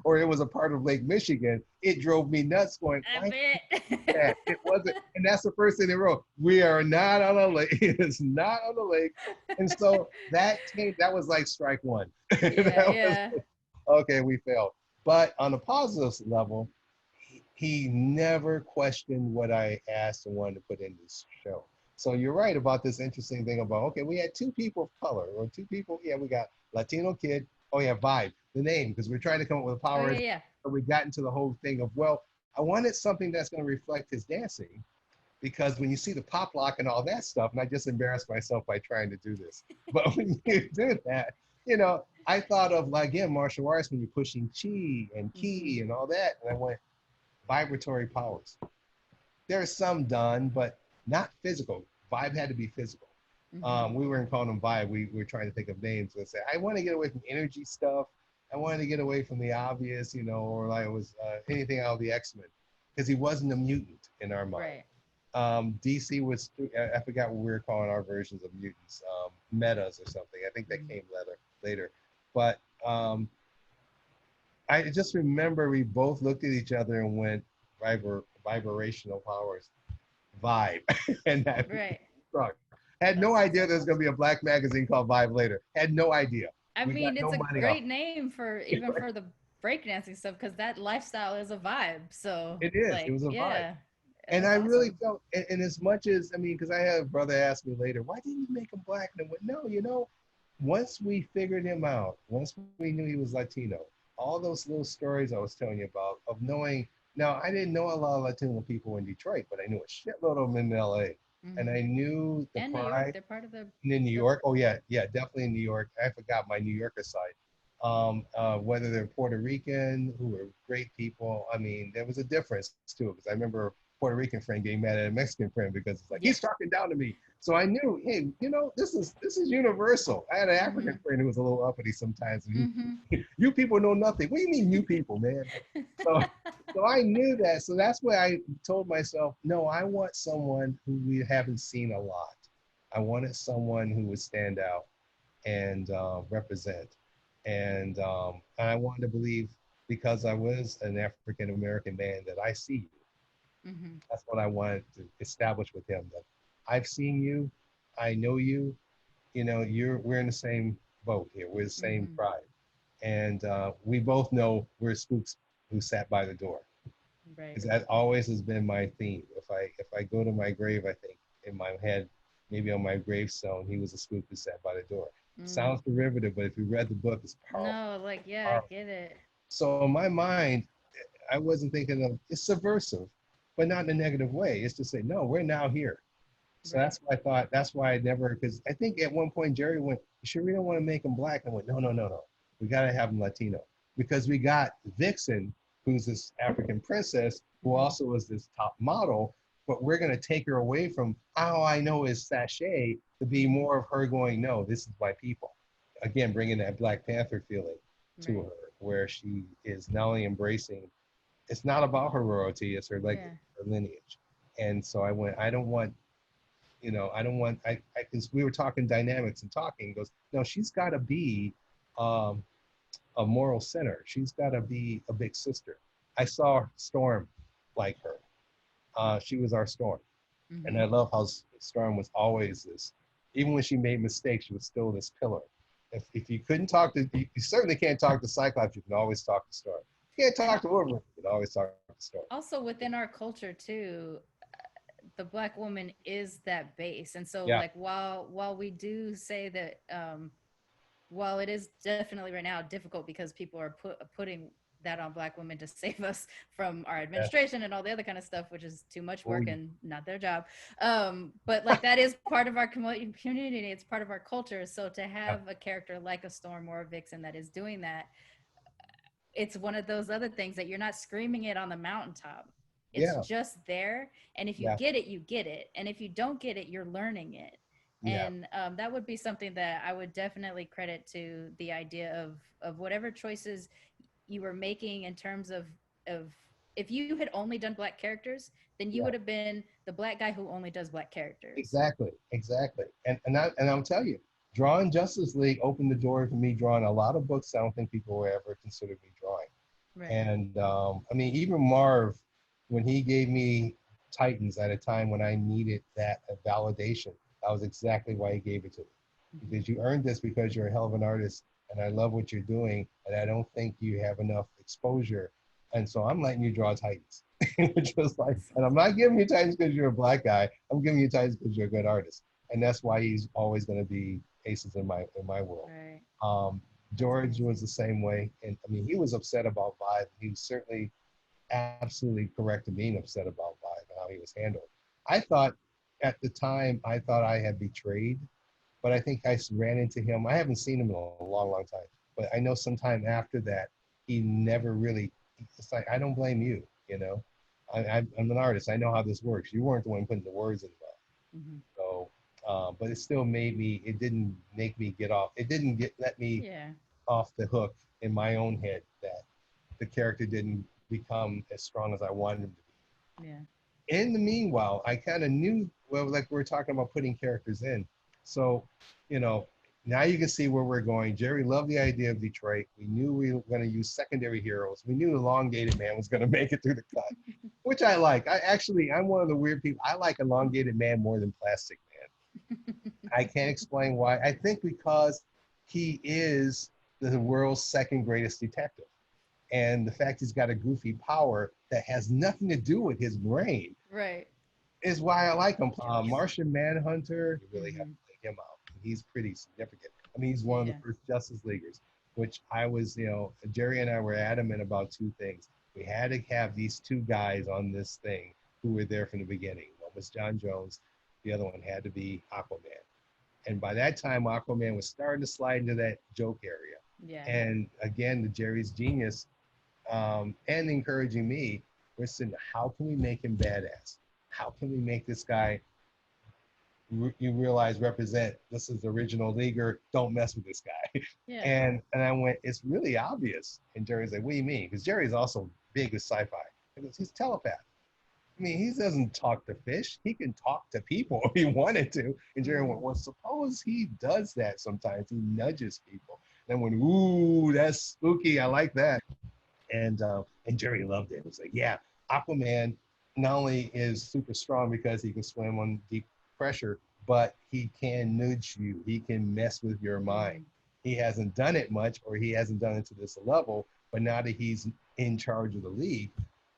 or it was a part of Lake Michigan, it drove me nuts. Going, I why that? bet. It wasn't, and that's the first thing they wrote. We are not on a lake. It's not on the lake, and so that was like strike one. Yeah, That was yeah. okay. We failed. But on a positive level, he never questioned what I asked and wanted to put in this show. So you're right about this interesting thing about, okay, we had two people of color or two people. Yeah, we got Latino kid. Oh yeah, Vibe, the name, because we're trying to come up with Oh powers. yeah, yeah. But we got into the whole thing of, well, I wanted something that's going to reflect his dancing, because when you see the pop lock and all that stuff, and I just embarrassed myself by trying to do this, but when you do that, I thought of, like, again, martial arts, when you're pushing chi and Mm-hmm. ki and all that, and I went vibratory powers. There's some done, but not physical. Vibe had to be physical. Mm-hmm. We weren't calling them vibe. We were trying to think of names and say, I want to get away from energy stuff. I wanted to get away from the obvious, or like it was anything out of the X-Men, because he wasn't a mutant in our mind. Right. DC was, I forgot what we were calling our versions of mutants, metas or something. I think that Mhm. came later. But I just remember we both looked at each other and went, vibrational powers, vibe. And that Right. struck. Had no That's idea awesome. there's going to be a black magazine called Vibe later. Had no idea. I We got mean, it's no a money off great name for even for the breakdancing stuff because that lifestyle is a vibe. So, it. It is. It like, was a vibe. yeah, And I that's really awesome. felt, and as much as, I mean, because I had a brother ask me later, why didn't you make him black? And I went, no, once we figured him out, once we knew he was Latino, all those little stories I was telling you about of knowing, now I didn't know a lot of Latino people in Detroit, but I knew a shitload of them in LA. And Hmm. I knew the And New York, pride they're part of in New the York. Oh yeah, yeah, definitely in New York. I forgot my New Yorker side. Whether they're Puerto Rican, who were great people. I mean, there was a difference too, because I remember a Puerto Rican friend getting mad at a Mexican friend because it's like yeah. he's talking down to me. So I knew, hey, this is universal. I had an African Hmm. friend who was a little uppity sometimes. Hmm. You people know nothing. What do you mean, you people, man? So, so I knew that. So that's why I told myself, no, I want someone who we haven't seen a lot. I wanted someone who would stand out and represent. And I wanted to believe because I was an African American man that I see you. Hmm. That's what I wanted to establish with him. That I've seen you, I know you. We're in the same boat here. We're the same Hmm. tribe, and we both know we're spooks who sat by the door. Right. Because that always has been my theme. If I go to my grave, I think in my head, maybe on my gravestone, he was a spook who sat by the door. Mm. Sounds derivative, but if you read the book, it's powerful, No, like, yeah, I powerful. get it. So in my mind, I wasn't thinking of it's subversive, but not in a negative way. It's to say, no, we're now here. So Right. that's why I thought. That's why I never, because I think at one point Jerry went, "You sure we don't want to make him black?" I went, "No, no, no, no. We got to have him Latino because we got Vixen, who's this African princess who Hmm. also is this top model, but we're going to take her away from all I know is sachet to be Hmm. more of her going, no, this is my people. Again, bringing that Black Panther feeling to Right. her, where she is not only embracing. It's not about her royalty; it's her legacy, Yeah. her lineage. And so I went. I don't want I don't want, because we were talking dynamics and talking, he goes, no, she's got to be um, a moral center. She's got to be a big sister. I saw Storm like her. She was our Storm. And I Hmm. love how Storm was always this, even when she made mistakes, she was still this pillar. If you couldn't talk to, you certainly can't talk to Cyclops, you can always talk to Storm. You can't And talk to Wolverine, you can always talk to Storm. also within our culture too, the black woman is that base. And so, Yeah, like, while we do say that, while it is definitely right now difficult because people are putting that on black women to save us from our yeah. administration and all the other kind of stuff, which is too much Oh, work and not their job. But like, that is part of our community, it's part of our culture. So to yeah, have a character like a Storm or a Vixen that is doing that, it's one of those other things that you're not screaming it on the mountaintop. It's yeah, just there. And if you yeah, get it, you get it. And if you don't get it, you're learning it. yeah, And that would be something that I would definitely credit to the idea of whatever choices you were making in terms of if you had only done black characters, then you yeah. would have been the black guy who only does black characters. Exactly, exactly. And I'll tell you, drawing Justice League opened the door for me drawing a lot of books I don't think people will ever consider me drawing. Right. And I mean, even Marv, when he gave me Titans at a time when I needed that validation, that was exactly why he gave it to me. Mm-hmm. Because you earned this because you're a hell of an artist, and I love what you're doing, and I don't think you have enough exposure, and so I'm letting you draw Titans. Which was like, and I'm not giving you Titans because you're a black guy. I'm giving you Titans because you're a good artist, and that's why he's always going to be aces in my world. Right. Um, That's George was amazing. the same way, and I mean, he was upset about Vibe. He was certainly absolutely correct in being upset about Vibe and how he was handled. I thought at the time, I thought I had betrayed, but I think I ran into him. I haven't seen him in a long, long time, but I know sometime after that, he never really. It's like I don't blame you. I'm an artist. I know how this works. You weren't the one putting the words in the mouth. Mm-hmm. So, but it still made me. It didn't make me get off. It didn't let me Yeah. off the hook in my own head that the character didn't become as strong as I wanted him to Yeah. be. in the meanwhile, I kind of knew, well, like we were talking about putting characters in. So, you know, now you can see where we're going. Jerry loved the idea of Detroit. We knew we were going to use secondary heroes. We knew Elongated Man was going to make it through the cut, which I like. I'm one of the weird people. I like Elongated Man more than Plastic Man. I can't explain why. I think because he is the world's second greatest detective. And the fact he's got a goofy power that has nothing to do with his brain Right. is why I like him. Jokes. Martian Manhunter, you really have Hmm. to take him out. He's pretty significant. I mean, he's one of the Yeah. first Justice Leaguers, which I was, Jerry and I were adamant about two things. We had to have these two guys on this thing who were there from the beginning. One was John Jones, the other one had to be Aquaman. And by that time, Aquaman was starting to slide into that joke area. Yeah. And again, the Jerry's genius and encouraging me, listen, how can we make him badass? How can we make this guy, you realize, represent, this is the original leaguer, don't mess with this guy. Yeah. And I went, it's really obvious. And Jerry's like, what do you mean? Because Jerry's also big with sci-fi. Because he's telepath. I mean, he doesn't talk to fish. He can talk to people if he wanted to. And Jerry went, Hmm. well, suppose he does that sometimes. He nudges people. And I went, ooh, that's spooky. I like that. And Jerry loved it. It was like, yeah, Aquaman not only is super strong because he can swim on deep pressure, but he can nudge you. He can mess with your mind. Mm. He hasn't done it much, or he hasn't done it to this level. But now that he's in charge of the league,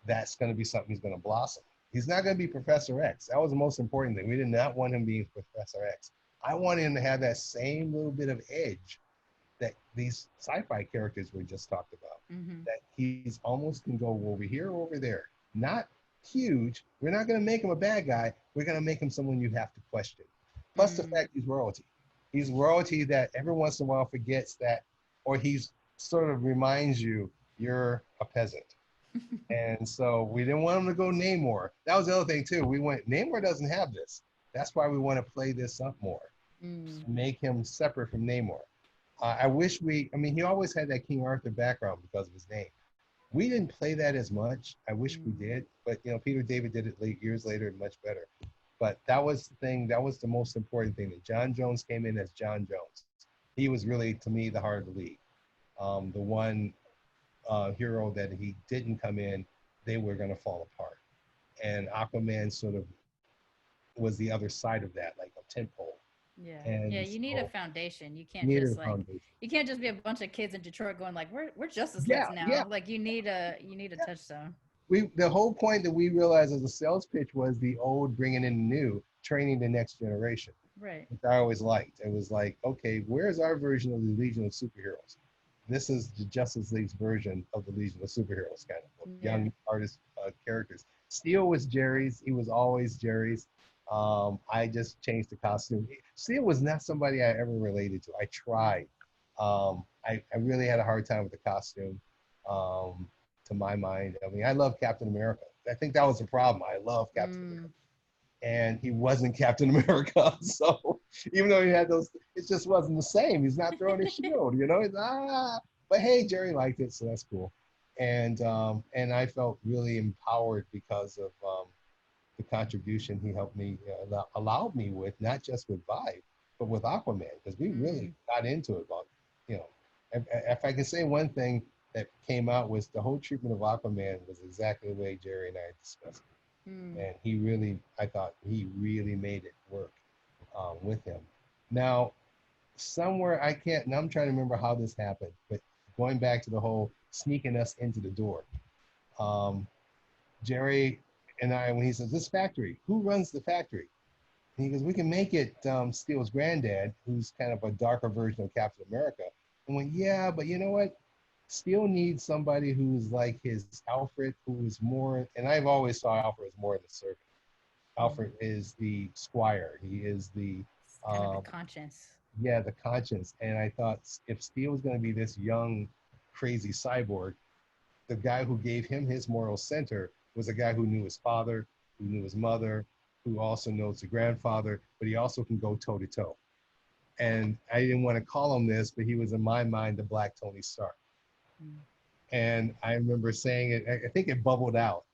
that's going to be something he's going to blossom. He's not going to be Professor X. That was the most important thing. We did not want him being Professor X. I wanted him to have that same little bit of edge that these sci-fi characters we just talked about. Hmm. That he's almost can go over here or over there. Not huge. We're not going to make him a bad guy. We're going to make him someone you have to question. Plus the Mm. fact he's royalty. He's royalty that every once in a while forgets that, or he's sort of reminds you you're a peasant. And so we didn't want him to go Namor. That was the other thing too. We went, Namor doesn't have this. That's why we want to play this up more. Mm. Make him separate from Namor. I wish I mean, he always had that King Arthur background because of his name. We didn't play that as much. I wish we Mm. did, but Peter David did it years later, much better. But that was the thing. That was the most important thing. That John Jones came in as John Jones. He was really, to me, the heart of the league. The one hero that he didn't come in, they were going to fall apart. And Aquaman sort of was the other side of that, like a tentpole. Yeah. Yeah. And You need a so foundation. You can't needed just a like, foundation. you can't just be a bunch of kids in Detroit going like, we're Justice Yeah, Leagues yeah, now. Like you need a touchstone. the whole point that we realized as a sales pitch was the old bringing in the new, training the next generation, Right. which I always liked. It was like, okay, where's our version of the Legion of Superheroes? This is the Justice League's version of the Legion of Superheroes, kind of Yeah. young artist characters. Steel was Jerry's. He was always Jerry's. I just changed the costume. Steel was not somebody I ever related to. I tried. I really had a hard time with the costume. To my mind, I mean, I love Captain America. I think that was the problem. I love Captain America, Mm. and he wasn't Captain America. So even though he had those, it just wasn't the same. He's not throwing his shield, It's, But hey, Jerry liked it, so that's cool. And I felt really empowered because of the contribution he helped me allowed me with, not just with Vibe, but with Aquaman, because we really Mm. got into it. About you know, if I can say one thing that came out was the whole treatment of Aquaman was exactly the way Jerry and I discussed it, Mm. and he really, I thought he really made it work with him. Now, somewhere I can't, and I'm trying to remember how this happened, but going back to the whole sneaking us into the door. Um, Jerry and I, when he says, this factory, who runs the factory? And he goes, we can make it Steele's granddad, who's kind of a darker version of Captain America. And went, yeah, but you know what? Steele needs somebody who's like his Alfred, who is more, and I've always saw Alfred as more of the servant. Mm. Alfred is the squire. He is the, It's kind of the um, conscience. yeah, the conscience. And I thought if Steele was going to be this young, crazy cyborg, the guy who gave him his moral center was a guy who knew his father, who knew his mother, who also knows the grandfather, but he also can go toe to toe. And I didn't want to call him this, but he was in my mind the Black Tony Stark. Mm. And I remember saying it, I think it bubbled out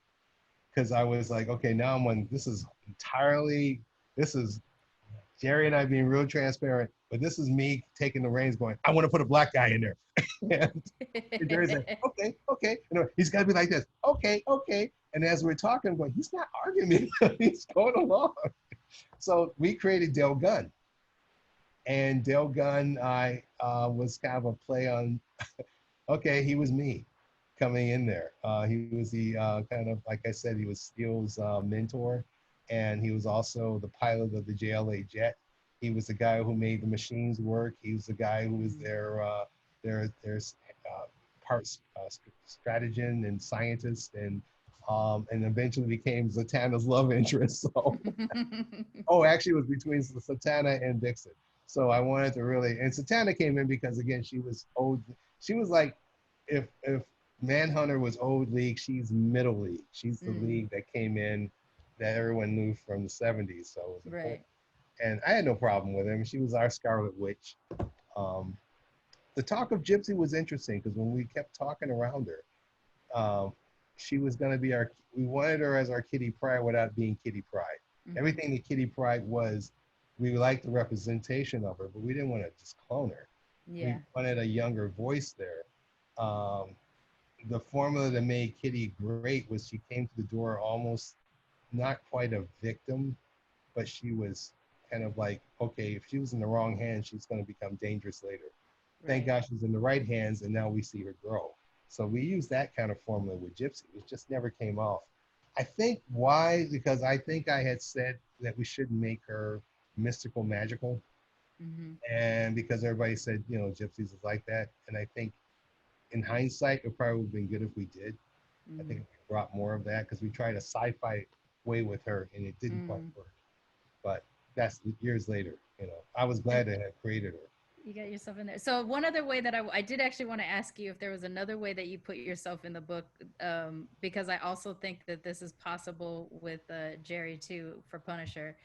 because I was like, okay, now I'm on. This is Jerry and I being real transparent, but this is me taking the reins, going, I want to put a black guy in there. And Jerry's like, okay, okay. He's got to be like this. Okay, okay. And as we're talking, I'm going, he's not arguing me. He's going along. So we created Dale Gunn. And Dale Gunn, I was kind of a play on, okay, he was me coming in there. He was the kind of, like I said, he was Steele's mentor. And he was also the pilot of the JLA jet. He was the guy who made the machines work. He was the guy who was their parts strategist and scientist, and eventually became Zatanna's love interest. So, oh, actually, it was between Zatanna and Vixen. So I wanted to really, and Zatanna came in because again, she was old. She was like, if Manhunter was old league, she's middle league. She's the league that came in that everyone knew from the 70s. So it was important. And I had no problem with him. She was our Scarlet Witch. The talk of Gypsy was interesting because when we kept talking around her, she was going to be we wanted her as our Kitty Pryde without being Kitty Pryde. Everything that Kitty Pryde was, we liked the representation of her, but we didn't want to just clone her. We wanted a younger voice there. The formula that made Kitty great was she came to the door almost not quite a victim, but she was kind of like, okay, if she was in the wrong hands, she's going to become dangerous later. Thank God she's in the right hands, and now we see her grow. So we used that kind of formula with Gypsy. It just never came off. I think why? Because I think I had said that we shouldn't make her mystical, magical. And because everybody said, you know, Gypsies is like that. And I think in hindsight, it probably would have been good if we did. I think we brought more of that because we tried a sci-fi way with her and it didn't quite work. But that's years later, you know. I was glad to have created her. You got yourself in there. So one other way that I did actually want to ask you if there was another way that you put yourself in the book, because I also think that this is possible with Jerry too for Punisher.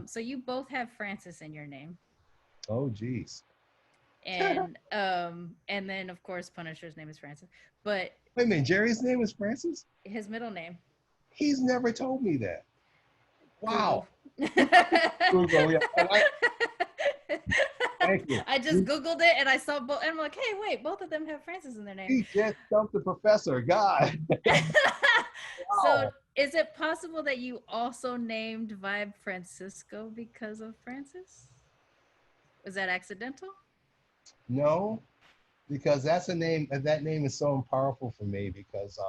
So you both have Francis in your name. Oh, geez. And then of course Punisher's name is Francis. But wait a minute, Jerry's name is Francis? His middle name. He's never told me that. Wow. Google, yeah. Thank you. I just Googled it and I saw both. And I'm like, hey, wait, both of them have Francis in their name. He just stumped the professor. God. Wow. So is it possible that you also named Vibe Francisco because of Francis? Was that accidental? No, because that's a name. That name is so powerful for me because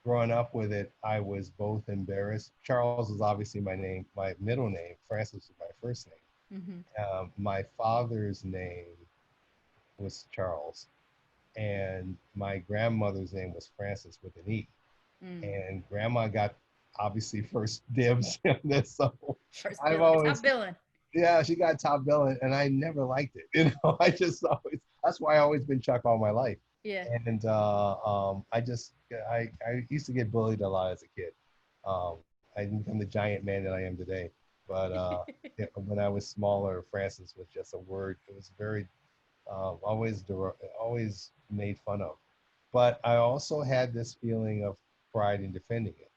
growing up with it, I was both embarrassed. Charles is obviously my name, my middle name. Francis is my first name. My father's name was Charles, and my grandmother's name was Francis with an E. And Grandma got obviously first dibs on this, so first billing, top billing. Yeah, she got top billing, and I never liked it. You know, I just always. That's why I always been Chuck all my life. Yeah. And I used to get bullied a lot as a kid. I didn't become the giant man that I am today. But when I was smaller, Francis was just a word. It was very always made fun of. But I also had this feeling of pride in defending it.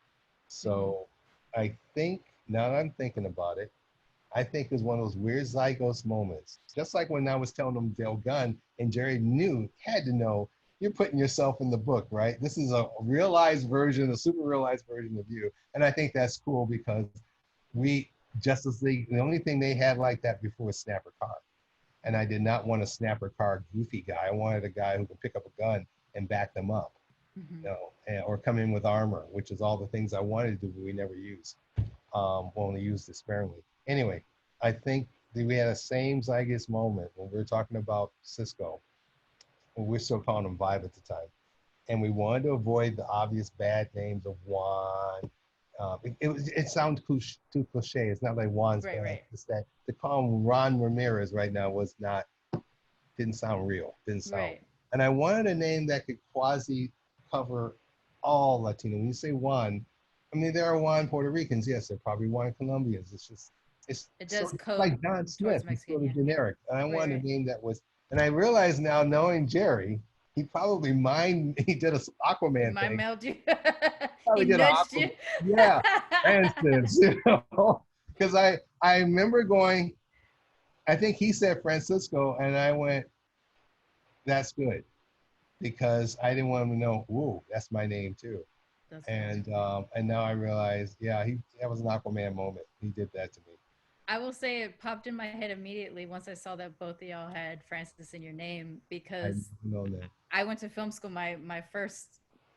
So I think, now that I'm thinking about it, I think it was one of those weird zygos moments. Just like when I was telling them Dale Gunn, and Jerry had to know, you're putting yourself in the book, right? This is a realized version, a super realized version of you. And I think that's cool because Justice League, the only thing they had like that before was Snapper Carr. And I did not want a Snapper Carr goofy guy. I wanted a guy who could pick up a gun and back them up, you know, or come in with armor, which is all the things I wanted to do, but we never used. Only used it sparingly. Anyway, I think that we had the same zygous moment when we were talking about Cisco, and we're still calling him Vibe at the time. And we wanted to avoid the obvious bad names of Juan. It sounds too cliche. It's not like Juan's bad. Right. It's that to call him Ron Ramirez right now didn't sound real. Didn't sound. Right. And I wanted a name that could quasi cover all Latino. When you say Juan, I mean, there are Juan Puerto Ricans. Yes, there are probably Juan Colombians. It does sort of code like John Smith. It's sort of generic. And I wanted a name that was, and I realize now, knowing Jerry, he probably he did a Aquaman thing. Mailed you. Probably did an nudged awkward, you. yeah, Francis, because I remember going. I think he said Francisco, and I went, "That's good," because I didn't want him to know. Ooh, that's my name too. That's funny. And now I realize, yeah, he that was an Aquaman moment. He did that to me. I will say it popped in my head immediately once I saw that both of y'all had Francis in your name I didn't because know that. I went to film school.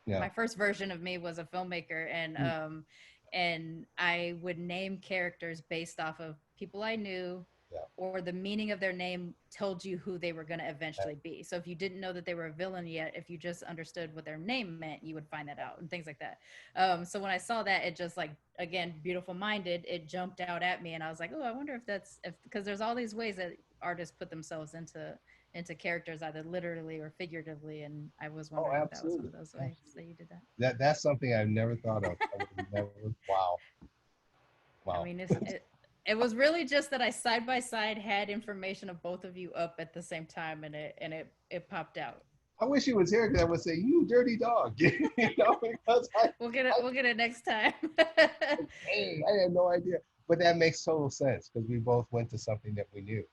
Yeah. My first version of me was a filmmaker, Mm, and I would name characters based off of people I knew, yeah. or the meaning of their name told you who they were going to That, eventually be. So if you didn't know that they were a villain yet, if you just understood what their name meant, you would find that out and things like that. So when I saw that, it just like, again, beautiful minded, it jumped out at me, and I was like, oh, I wonder if that's if because there's all these ways that artists put themselves into characters either literally or figuratively, and I was oh, wondering if that was one absolutely. of those ways Absolutely. that you did that. That's something I've never thought of. I would never. Wow. I Wow. mean, it was really just that I side by side had information of both of you up at the same time, and it popped out. I wish he was here because I would say, "You dirty dog," because We'll get it next time. dang, I had no idea. But that makes total sense because we both went to something that we knew.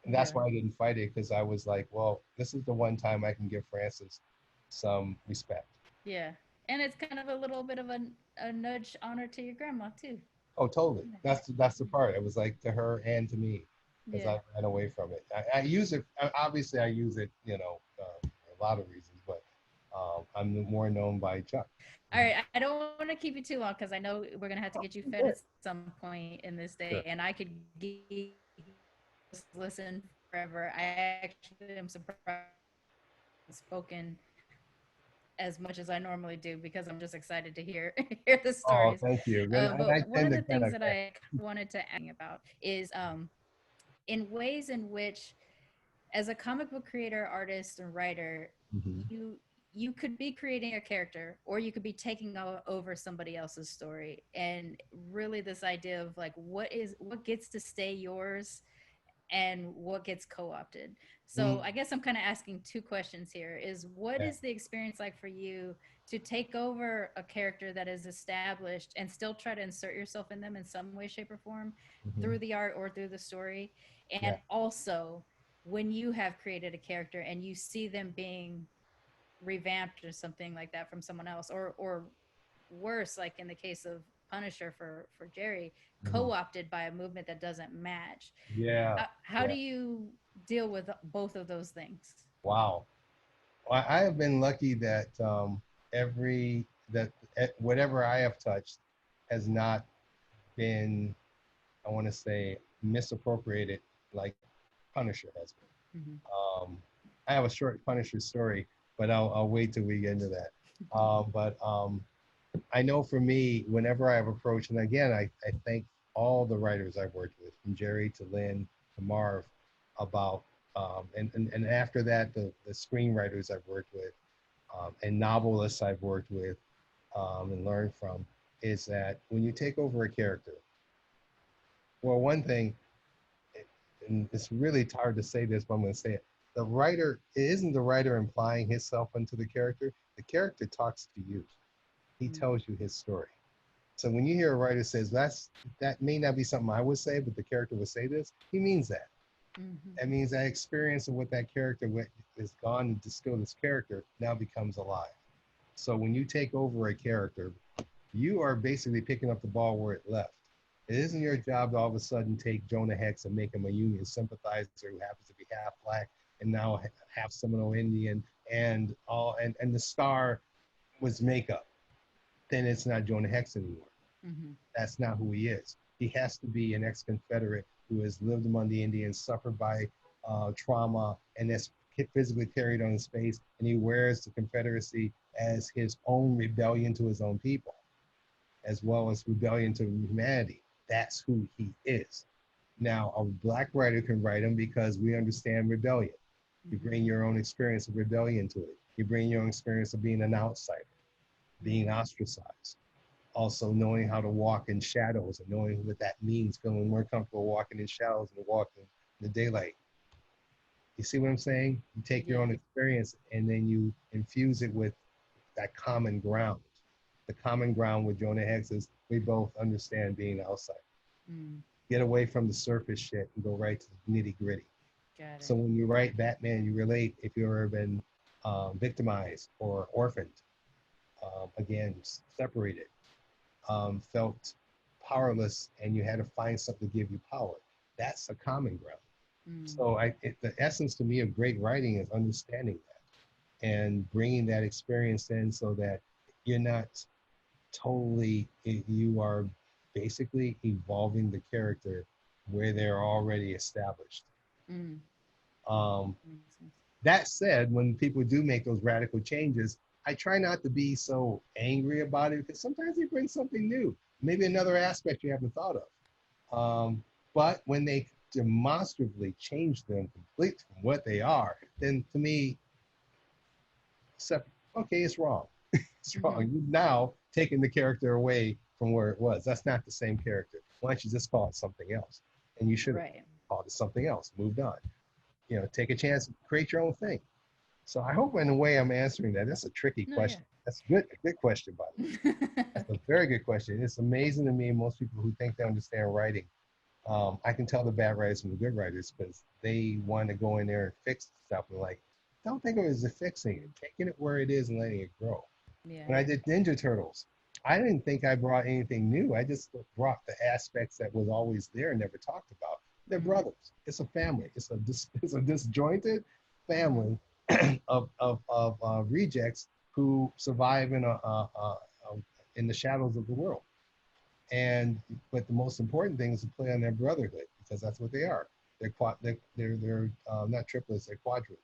And that's Yeah, why I didn't fight it because I was like, well, this is the one time I can give Francis some respect. yeah, and it's kind of a little bit of a nudge honor to your grandma too. Oh, totally. That's the part. It was like to her and to me because Yeah. I ran away from it. I use it. Obviously, I use it. For a lot of reasons, but I'm more known by Chuck. All right, I don't want to keep you too long because I know we're gonna have to get you fed at Good. some point in this day, and I Sure. could just listen forever. I actually am surprised spoken as much as I normally do because I'm just excited to hear hear the Oh, stories. thank you. And I But one tend of to the kind things of. that I wanted to ask about is in ways in which, as a comic book creator, artist, and writer, Mhm. you you could be creating a character or you could be taking over somebody else's story, and really this idea of like what gets to stay yours and what gets co-opted. So Mm, I guess I'm kind of asking two questions here: is what yeah. is the experience like for you to take over a character that is established and still try to insert yourself in them in some way, shape, or form Mhm. through the art or through the story? And Yeah. also, when you have created a character and you see them being revamped or something like that from someone else, or worse, like in the case of Punisher for Jerry, Mhm. co-opted by a movement that doesn't match. Yeah. How do Yeah. you deal with both of those things? Wow. Well, I have been lucky that whatever I have touched has not been, I want to say, misappropriated like Punisher has been. Mm-hmm. I have a short Punisher story, but I'll wait till we get into that. But I know for me, whenever I've approached, and again, I thank all the writers I've worked with, from Jerry to Lynn to Marv, about, and after that, the screenwriters I've worked with, and novelists I've worked with, and learned from, is that when you take over a character, well, one thing, and it's really hard to say this, but I'm going to say it. The writer, it isn't the writer implying himself into the character. The character talks to you. He Mm-hmm. tells you his story. So when you hear a writer says that may not be something I would say, but the character would say this, he means that. Mm-hmm. That means that experience of what that character is gone and distilled this character now becomes alive. So when you take over a character, you are basically picking up the ball where it left. It isn't your job to all of a sudden take Jonah Hex and make him a Union sympathizer who happens to be half black and now half Seminole Indian and the star was makeup. Then it's not Jonah Hex anymore. Mm-hmm. That's not who he is. He has to be an ex-Confederate who has lived among the Indians, suffered by trauma, and that's physically carried on his face, and he wears the Confederacy as his own rebellion to his own people, as well as rebellion to humanity. That's who he is. Now, a black writer can write him because we understand rebellion. You Mm-hmm. bring your own experience of rebellion to it. You bring your own experience of being an outsider, being Mm-hmm. ostracized, also knowing how to walk in shadows and knowing what that means, feeling more comfortable walking in shadows than walking in the daylight. You see what I'm saying? You take your Yeah. own experience and then you infuse it with that common ground. The common ground with Jonah Hex is we both understand being outside. Mm, Get away from the surface shit and go right to the nitty gritty. got So it. when you write Batman, you relate if you've ever been victimized or orphaned, again, separated, felt powerless, and you had to find something to give you power. That's a common ground. Mm, So the essence to me of great writing is understanding that and bringing that experience in so that you're not totally, you are basically evolving the character where they're already established. mm, Um, makes sense. that said, when people do make those radical changes, I try not to be so angry about it because sometimes they bring something new, maybe another aspect you haven't thought of. But when they demonstrably change them completely from what they are, then to me, except, okay, it's wrong. It's Mm-hmm. wrong. You've now taken the character away from where it was. That's not the same character. Why don't you just call it something else? And you should have Right. called it something else, moved on. Take a chance, create your own thing. So I hope in a way I'm answering that. That's a tricky No, yeah. question. That's a good question, by the way. That's a very good question. It's amazing to me, most people who think they understand writing. I can tell the bad writers from the good writers because they want to go in there and fix stuff. And like, don't think of it as a fixing it, taking it where it is and letting it grow. Yeah. When I did Ninja Turtles, I didn't think I brought anything new. I just brought the aspects that was always there and never talked about. They're Mm, brothers. It's a family. It's a disjointed mm-hmm. family of rejects who survive in the shadows of the world. And but the most important thing is to play on their brotherhood because that's what they are. They're not triplets. They're quadruplets.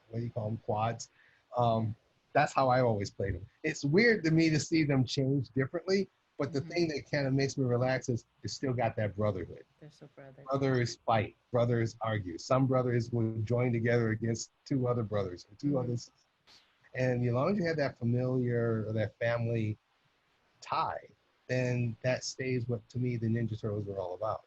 What do you call them? Quads. Yeah. Um, that's how I always played them. It's weird to me to see them change differently, but the Mm-hmm. thing that kind of makes me relax is you still got that brotherhood. They're so brothers. Yeah. Brothers fight, brothers argue. Some brothers will join together against two other brothers or two Mm-hmm. others. And as long as you have that familiar or that family tie, then that stays what to me the Ninja Turtles are all about.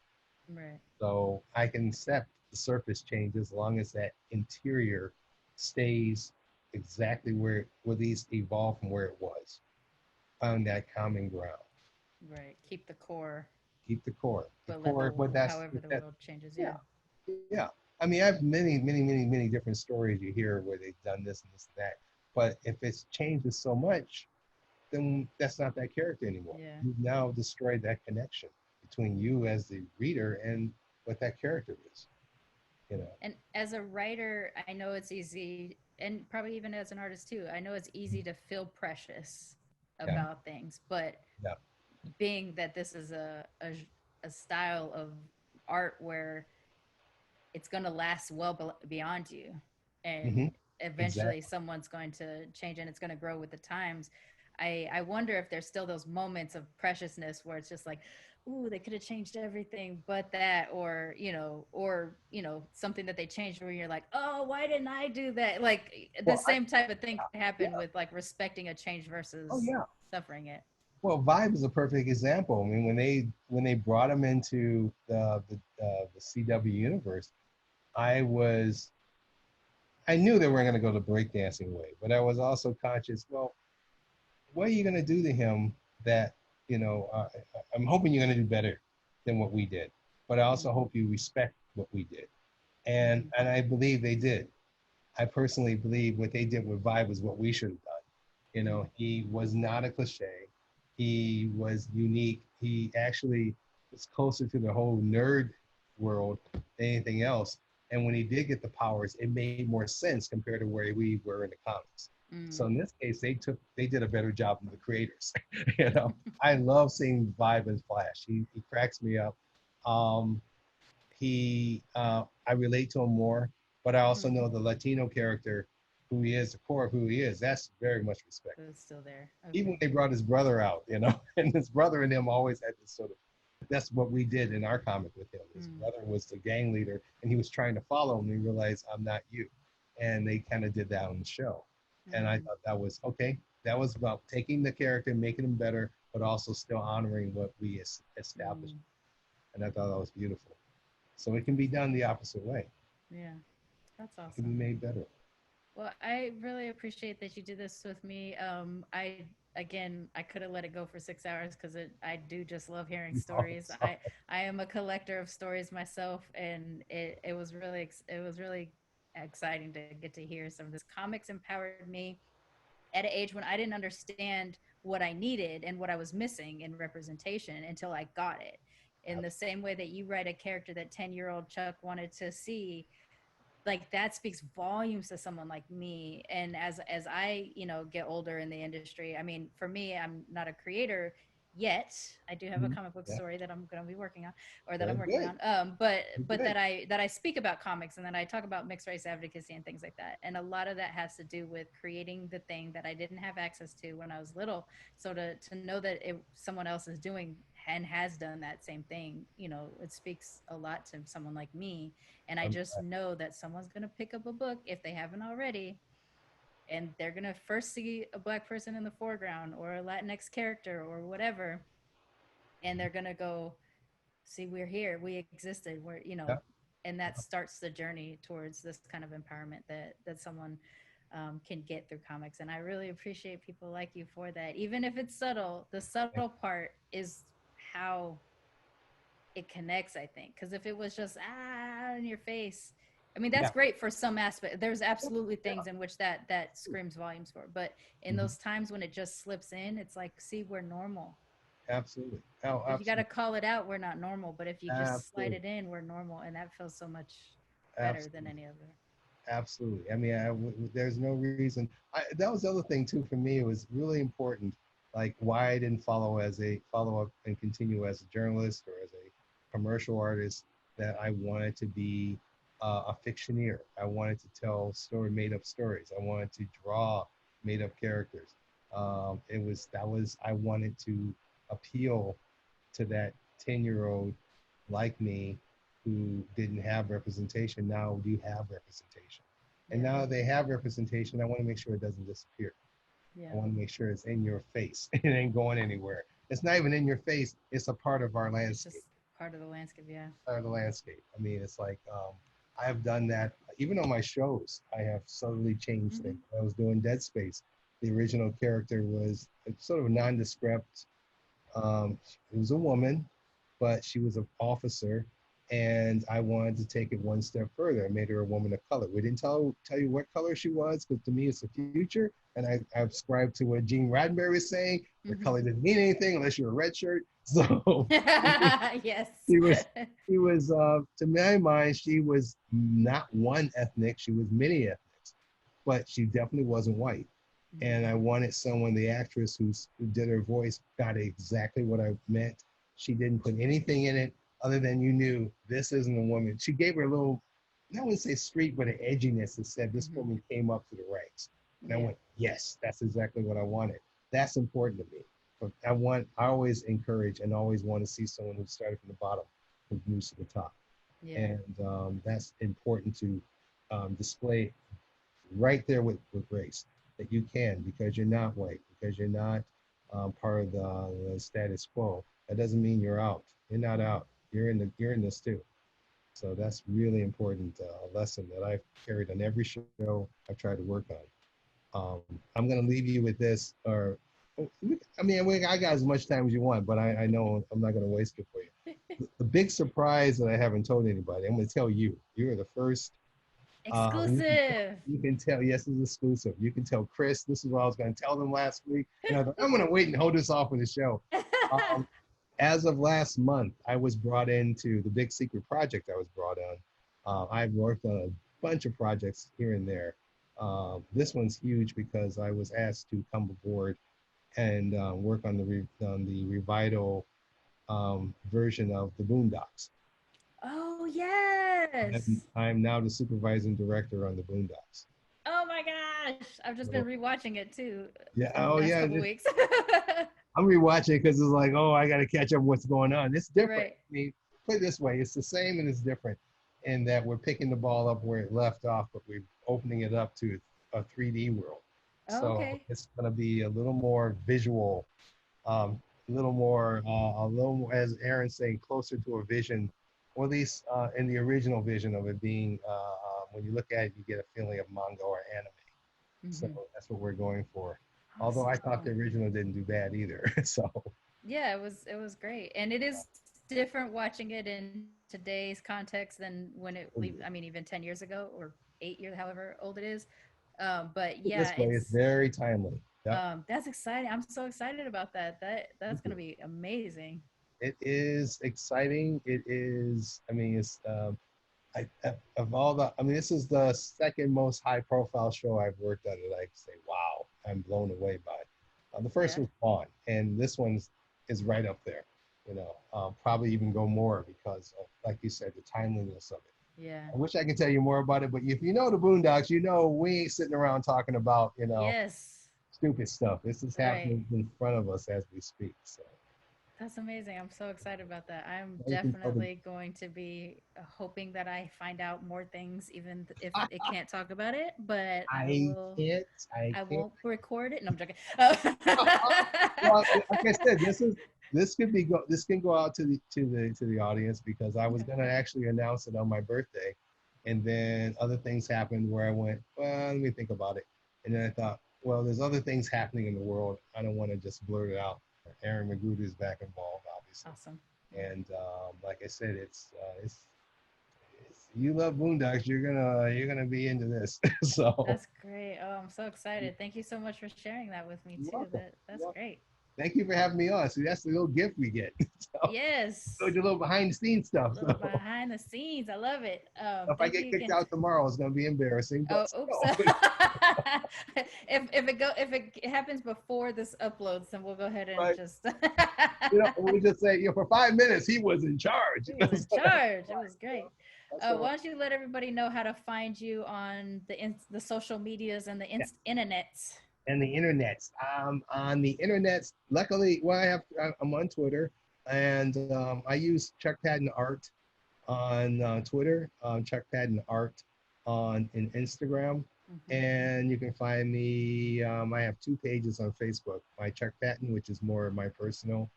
Right. So I can accept the surface changes as long as that interior stays exactly where at least evolved from where it was. Found that common ground. Right. Keep the core, Keep the core. The but let core, the what that's however the that. world changes. Yeah, Yeah. yeah. I mean, I have many different stories you hear where they've done this and this and that. But if it's changes so much, then that's not that character anymore. Yeah. You've now destroyed that connection between you as the reader and what that character is. You know. And as a writer, I know it's easy, and probably even as an artist too, I know it's easy to feel precious Yeah. about things. But Yeah. being that this is a style of art where it's going to last well beyond you, Mm-hmm. and eventually Exactly. someone's going to change and it's going to grow with the times. I wonder if there's still those moments of preciousness where it's just like, ooh, they could have changed everything but that, or something that they changed where you're like, oh, why didn't I do that? Like the Well, same type of thing could yeah. happen with like respecting a change Oh versus yeah. suffering it. Well, Vibe is a perfect example. I mean, when they brought him into the CW universe, I was I knew they weren't going to go the breakdancing way, but I was also conscious. Well, what are you going to do to him that I'm hoping you're going to do better than what we did, but I also Mm-hmm. hope you respect what we did, and Mm-hmm. and I believe they did. I personally believe what they did with Vibe was what we should have done. Mm-hmm. He was not a cliche. He was unique. He actually was closer to the whole nerd world than anything else. And when he did get the powers, it made more sense compared to where we were in the comics. So in this case, they did a better job than the creators. I love seeing Vibe and Flash. He cracks me up. Um, I relate to him more, but I also Mm-hmm. know the Latino character, who he is, the core of who he is. That's very much respected. So it's still there. Even Okay. when they brought his brother out, and his brother and him always had this sort of. That's what we did in our comic with him. His Mm-hmm. brother was the gang leader, and he was trying to follow him. And he realized, I'm not you, and they kind of did that on the show. And I Mm-hmm. thought that was okay. That was about taking the character, making him better, but also still honoring what we established. Mm-hmm. And I thought that was beautiful. So it can be done the opposite way. Yeah, that's It can be awesome. made better. Well, I really appreciate that you did this with me. again, I could have let it go for 6 hours because I do just love hearing Oh, stories. I am a collector of stories myself, and it was really it was really exciting to get to hear some of this. Comics empowered me at an age when I didn't understand what I needed and what I was missing in representation until I got it. In the same way that you write a character that 10-year-old Chuck wanted to see, like that speaks volumes to someone like me. And as I, get older in the industry, I mean, for me, I'm not a creator yet. I do have a mhm. comic book Yeah, story that I'm going to be working on, or that I'm very working good. on. But Very but good. that I speak about comics, and then I talk about mixed race advocacy and things like that. And a lot of that has to do with creating the thing that I didn't have access to when I was little. So to know that someone else is doing and has done that same thing, it speaks a lot to someone like me. And I Um, just know that someone's going to pick up a book if they haven't already, and they're going to first see a black person in the foreground or a Latinx character or whatever, and they're going to go, see, we're here, we existed, yeah, and that starts the journey towards this kind of empowerment that someone can get through comics. And I really appreciate people like you for that. Even if it's subtle, the yeah, subtle part is how it connects, I think. Because if it was just in your face, I mean, that's yeah, great for some aspect. There's absolutely yeah. things in which that screams volumes for. But in Mhm. those times when it just slips in, it's like, see, we're normal. Absolutely. Oh, If you got to absolutely. call it out, we're not normal. But if you just slide Absolutely. it in, we're normal, and that feels so much better than Absolutely. any other. Absolutely. I mean, there's no reason. That was the other thing too for me. It was really important, like why I didn't follow up and continue as a journalist or as a commercial artist. That I wanted to be a fictioneer. I wanted to tell made up stories. I wanted to draw made up characters. I wanted to appeal to that 10-year-old like me who didn't have representation. Now you have representation. And Yeah. now they have representation. I want to make sure it doesn't disappear. I Yeah. want to make sure it's in your face. It ain't going anywhere. It's not even in your face. It's a part of our It's landscape. just part of the landscape. Yeah. Part of the landscape. I mean, it's like I have done that even on my shows. I have subtly changed Mm-hmm. things. I was doing Dead Space. The original character was sort of nondescript. It was a woman, but she was an officer, and I wanted to take it one step further. I made her a woman of color. We didn't tell you what color she was, because to me it's the future, and I subscribe to what Gene Roddenberry was saying. The Mm-hmm. color didn't mean anything unless you're a red shirt. So Yes. she was she was to my mind she was not one ethnic. She was many ethnics, but she definitely wasn't white. And I wanted someone, the actress who did her voice, got exactly what I meant. She didn't put anything in it other than you knew this isn't a woman. She gave her a little, I wouldn't say street, but an edginess that said this Mm-hmm. woman came up to the ranks. And I Yeah. went, yes, that's exactly what I wanted. That's important to me. But I always encourage and always want to see someone who started from the bottom who moves to the top. Yeah. And that's important to display right there with race, that you can, because you're not white, because you're not part of the status quo. That doesn't mean you're out. You're not out. You're in this too. So that's really important lesson that I've carried on every show I've tried to work on. I'm going to leave you with this, or I mean, I got as much time as you want, but I know I'm not going to waste it for you. The big surprise that I haven't told anybody, I'm going to tell you. You're the first. You can Exclusive. you can tell, yes, it's exclusive. You can tell Chris, this is what I was going to tell them last week. And I thought, I'm going to wait and hold this off for the show. Um, as of last month, I was brought into the big secret project I was brought on. I've worked on a bunch of projects here and there. This one's huge because I was asked to come aboard and work on on the revival version of the Boondocks. Oh, yes. I'm now the supervising director on the Boondocks. Oh my gosh. I've just been So, rewatching it too yeah, in the oh last yeah, couple weeks. I'm rewatching because it's like, oh, I got to catch up what's going on. It's different. Right. I mean, put it this way, it's the same and it's different in that we're picking the ball up where it left off, but we're opening it up to a 3D world. Oh, So okay. it's going to be a little more visual, a little more, as Aaron's saying, closer to a vision, or at least in the original vision of it being, when you look at it, you get a feeling of manga or anime. So Hmm. that's what we're going for. Although I thought the Awesome. original didn't do bad either. So Yeah, it was great. And it is different watching it in today's context than when I mean even 10 years ago or 8 years, however old it is. But yeah, this way is very timely. Yep. that's exciting. I'm so excited about that. That's gonna be amazing. It is exciting. It is. I mean, it's. Of all the. I mean, this is the second most high-profile show I've worked on. And I say, wow, I'm blown away by it. The first Yeah. was Pawn, and this one's is right up there. Probably even go more because, of, like you said, the timeliness of it. Yeah. I wish I could tell you more about it, but if you know the Boondocks, you know we ain't sitting around talking about Yes. stupid stuff. This is Right. happening in front of us as we speak. So That's amazing. I'm so excited about that. I'm you can tell them, definitely going to be hoping that I find out more things, even if it can't talk about it. But I I will. can't, I I can't. won't record it. No, I'm joking. Well, like I said, this can go out to the audience because I was Okay. gonna actually announce it on my birthday, and then other things happened where I went, well, let me think about it, and then I thought, well, there's other things happening in the world. I don't want to just blurt it out. Aaron Magruder is back involved, obviously, Awesome. Yeah. and like I said, it's you love Boondocks, you're gonna be into this. So That's great. Oh, I'm so excited. Thank you so much for sharing that with me you're too. welcome. You're That's welcome. great. Thank you for having me on. See, that's the little gift we get. So, Yes. the little behind the scenes A stuff. little So behind the scenes. I love it. if I Thank get you kicked again. out tomorrow, it's gonna be embarrassing, but Oh, oops. still. If it happens before this uploads, then we'll go ahead and But just we just say, for 5 minutes he was in charge. he was in charge. It was great. That's all right. Why don't you let everybody know how to find you on the social medias and the Yeah. internets? And the internets. On the internets, luckily, well, I'm on Twitter, and I use Chuck Patton Art on Twitter, Chuck Patton Art on in Instagram, Mm-hmm. and you can find me. I have two pages on Facebook. My Chuck Patton, which is more of my personal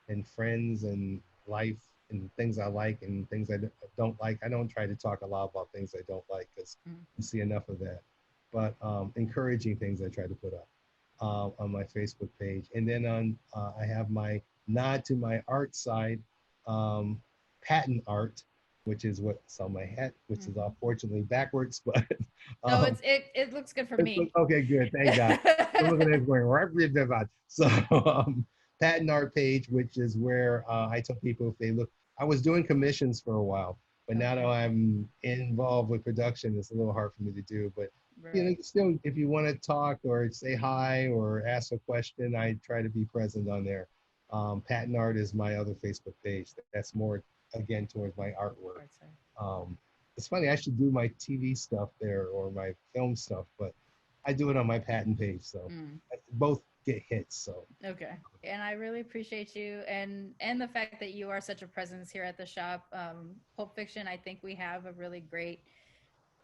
and friends and life and things I like and things I don't like. I don't try to talk a lot about things I don't like because you see enough of that. But encouraging things I try to put up on my Facebook page, and then on I have my nod to my art side, um, Patton Art, which is what's on my hat, which is Mm-hmm. unfortunately backwards, but No, um, it looks good for me. okay, good, thank God. I'm looking at it going right. So Patton Art page, which is where I tell people if they look. I was doing commissions for a while, but now that Okay. I'm involved with production, it's a little hard for me to do. But Right. still, if you want to talk or say hi or ask a question, I try to be present on there. Patton Art is my other Facebook page. That's more again towards my artwork. Art side. Um, it's funny, I should do my TV stuff there or my film stuff, but I do it on my Patton page. So Mm. both get hits. So Okay. And I really appreciate you and the fact that you are such a presence here at the shop. Pulp Fiction, I think we have a really great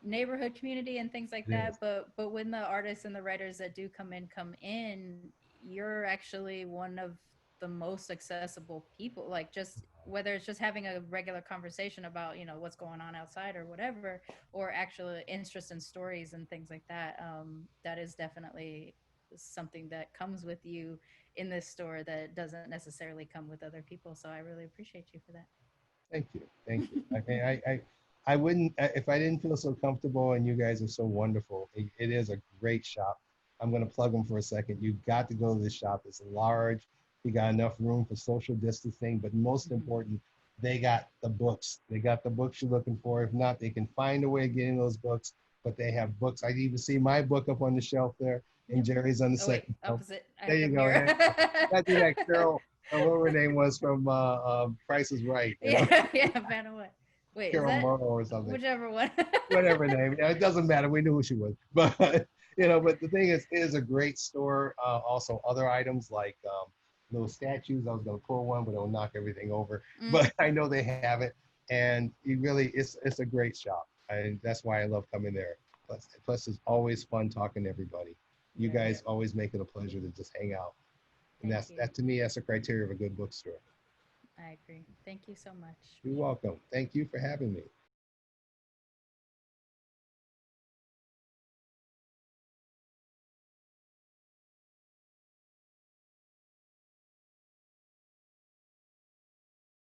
neighborhood community and things like it is. that. But when the artists and the writers that do come in, you're actually one of the most accessible people. Like just whether it's just having a regular conversation about what's going on outside or whatever, or actual interest in stories and things like that. That is definitely something that comes with you in this store that doesn't necessarily come with other people. So I really appreciate you for that. Thank you. Thank you. I mean, I wouldn't, if I didn't feel so comfortable and you guys are so wonderful. It is a great shop. I'm going to plug them for a second. You got to go to this shop. It's large. You got enough room for social distancing, but most Mm-hmm. important, they got the books. They got the books you're looking for. If not, they can find a way of getting those books, but they have books. I even see my book up on the shelf there, and Yep. Jerry's on the Oh wait, second shelf. opposite. I There have you them go. here. That do that Carol, whatever her name was from Price is Right, Yeah, yeah, Vanna White. Wait, is Carol that Morrow or something, whichever one? whatever name. Yeah, it doesn't matter. We knew who she was. But but the thing is, it is a great store. Also, other items like little statues. I was going to pull one, but it'll knock everything over. Mm, But I know they have it, and it's a great shop, and that's why I love coming there. Plus, it's always fun talking to everybody. You yeah, guys always make it a pleasure to just hang out, and thank you. that to me that's a criteria of a good bookstore. I agree. Thank you so much. You're welcome. Thank you for having me.